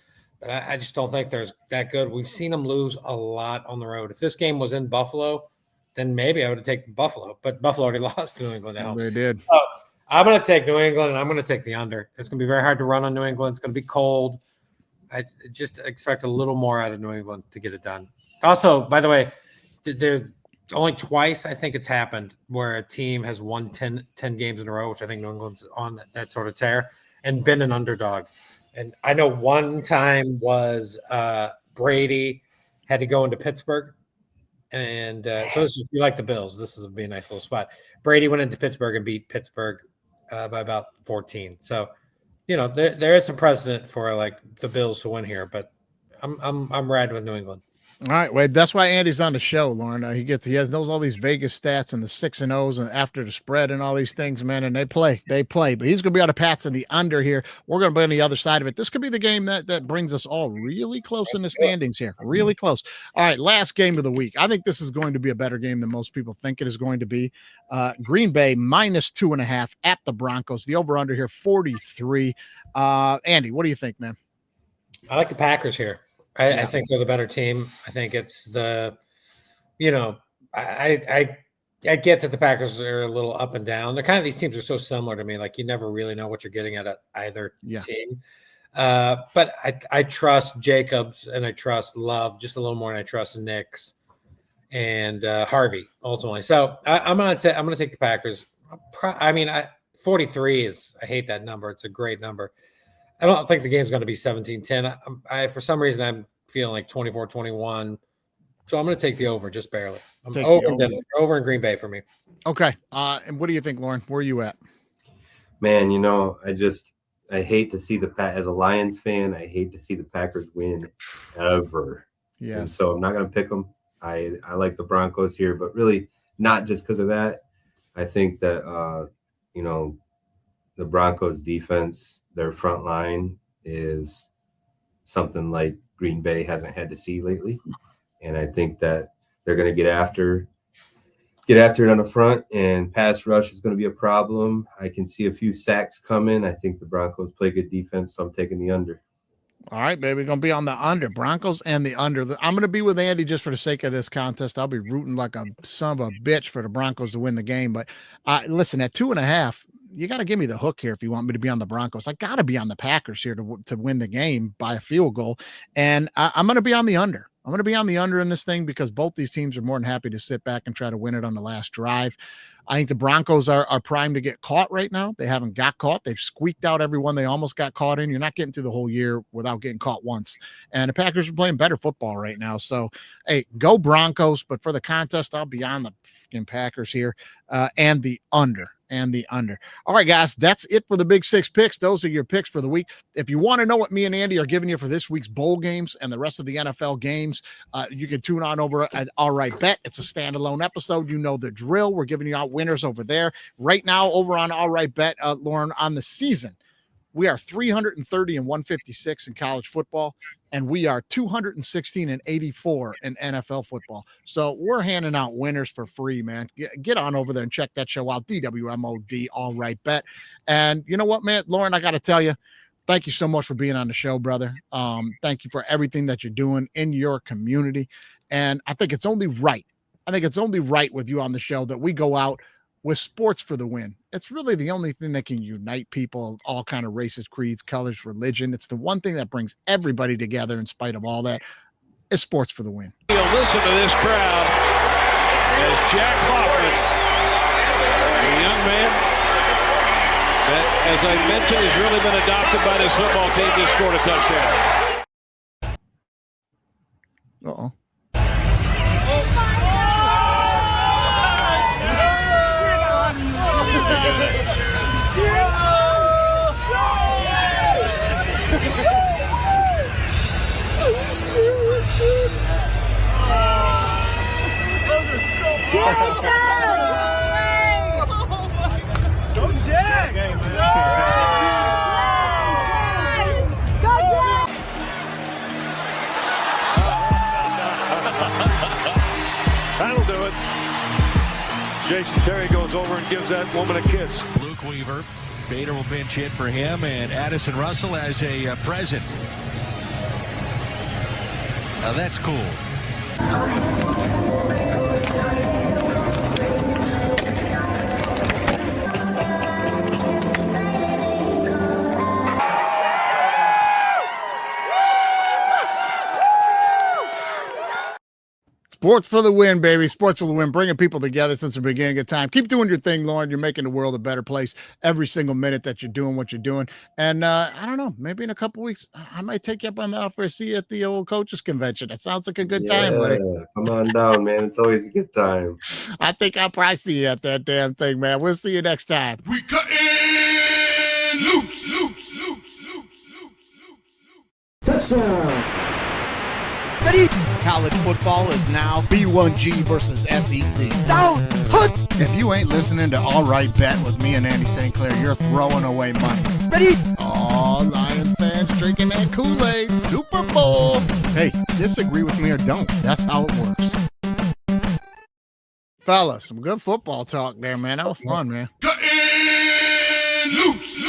but I just don't think they're that good. We've seen them lose a lot on the road. If this game was in Buffalo, then maybe I would have taken Buffalo. But Buffalo already lost to New England at home. They did. So I'm going to take New England, and I'm going to take the under. It's going to be very hard to run on New England. It's going to be cold. I just expect a little more out of New England to get it done. Also, by the way, there only twice I think it's happened where a team has won 10 games in a row, which I think New England's on that sort of tear, and been an underdog. And I know one time was Brady had to go into Pittsburgh. And so if you like the Bills, this is be a nice little spot. Brady went into Pittsburgh and beat Pittsburgh by about 14. So, there is some precedent for like the Bills to win here, but I'm riding with New England. All right, Wade. That's why Andy's on the show, Lauren. He knows all these Vegas stats and the 6-0s and after the spread and all these things, man. And they play. But he's going to be on the Pats and the under here. We're going to be on the other side of it. This could be the game that brings us all really close in the standings here. Really close. All right, last game of the week. I think this is going to be a better game than most people think it is going to be. Green Bay -2.5 at the Broncos. The over/under here 43. Andy, what do you think, man? I like the Packers here. I think they're the better team. I think it's the, I get that the Packers are a little up and down. They're kind of, these teams are so similar to me. Like, you never really know what you're getting at either team. But I trust Jacobs and I trust Love just a little more than I trust Nix and Harvey ultimately. So I'm gonna take the Packers. 43 is, I hate that number. It's a great number. I don't think the game's going to be 17-10. I for some reason I'm feeling like 24-21. So I'm going to take the over just barely. I'm over in Green Bay for me. Okay. And what do you think, Lorin? Where are you at? Man, I hate to see as a Lions fan, I hate to see the Packers win ever. Yes. And so I'm not going to pick them. I like the Broncos here, but really not just because of that. I think that, the Broncos defense, their front line is something like Green Bay hasn't had to see lately. And I think that they're going to get after it on the front, and pass rush is going to be a problem. I can see a few sacks coming. I think the Broncos play good defense, so I'm taking the under. All right, baby. We're going to be on the under. Broncos and the under. I'm going to be with Andy just for the sake of this contest. I'll be rooting like a son of a bitch for the Broncos to win the game. But listen, at 2.5, you got to give me the hook here if you want me to be on the Broncos. I got to be on the Packers here to win the game by a field goal. And I'm going to be on the under. I'm going to be on the under in this thing because both these teams are more than happy to sit back and try to win it on the last drive. I think the Broncos are primed to get caught right now. They haven't got caught. They've squeaked out everyone they almost got caught in. You're not getting through the whole year without getting caught once. And the Packers are playing better football right now. So, hey, go Broncos. But for the contest, I'll be on the fucking Packers here and the under. All right, guys, that's it for the Big Six picks. Those are your picks for the week. If you want to know what me and Andy are giving you for this week's bowl games and the rest of the NFL games, you can tune on over at All Right Bet. It's a standalone episode. You know the drill. We're giving you out winners over there. Right now, over on All Right Bet, Lorin, on the season, we are 330-156 in college football, and we are 216-84 in NFL football. So we're handing out winners for free, man. Get on over there and check that show out, DWMOD, All Right Bet. And you know what, man, Lorin, I got to tell you, thank you so much for being on the show, brother. Thank you for everything that you're doing in your community. And I think it's only right. With you on the show that we go out with sports for the win. It's really the only thing that can unite people of all kind of races, creeds, colors, religion. It's the one thing that brings everybody together in spite of all that is sports for the win. You'll listen to this crowd as Jack Hoffman, a young man that, as I mentioned, has really been adopted by this football team, just scored a touchdown. Uh-oh. That'll do it. Jason Terry goes over and gives that woman a kiss. Luke Weaver, Bader will pinch hit for him, and Addison Russell as a present. Now that's cool. Sports for the win, baby. Sports for the win. Bringing people together since the beginning of time. Keep doing your thing, Lorin. You're making the world a better place every single minute that you're doing what you're doing. And I don't know, maybe in a couple weeks, I might take you up on that offer to see you at the old coaches convention. That sounds like a good time, buddy. Come on down, man. It's always a good time. I think I'll probably see you at that damn thing, man. We'll see you next time. We cutting loops. College football is now B1G versus SEC. If you ain't listening to All Right Bet with me and Andy St.Clair, you're throwing away money. Oh, Lions fans drinking that Kool-Aid. Super Bowl. Hey, disagree with me or don't. That's how it works. Fellas, some good football talk there, man. That was fun, man. Cutting loops.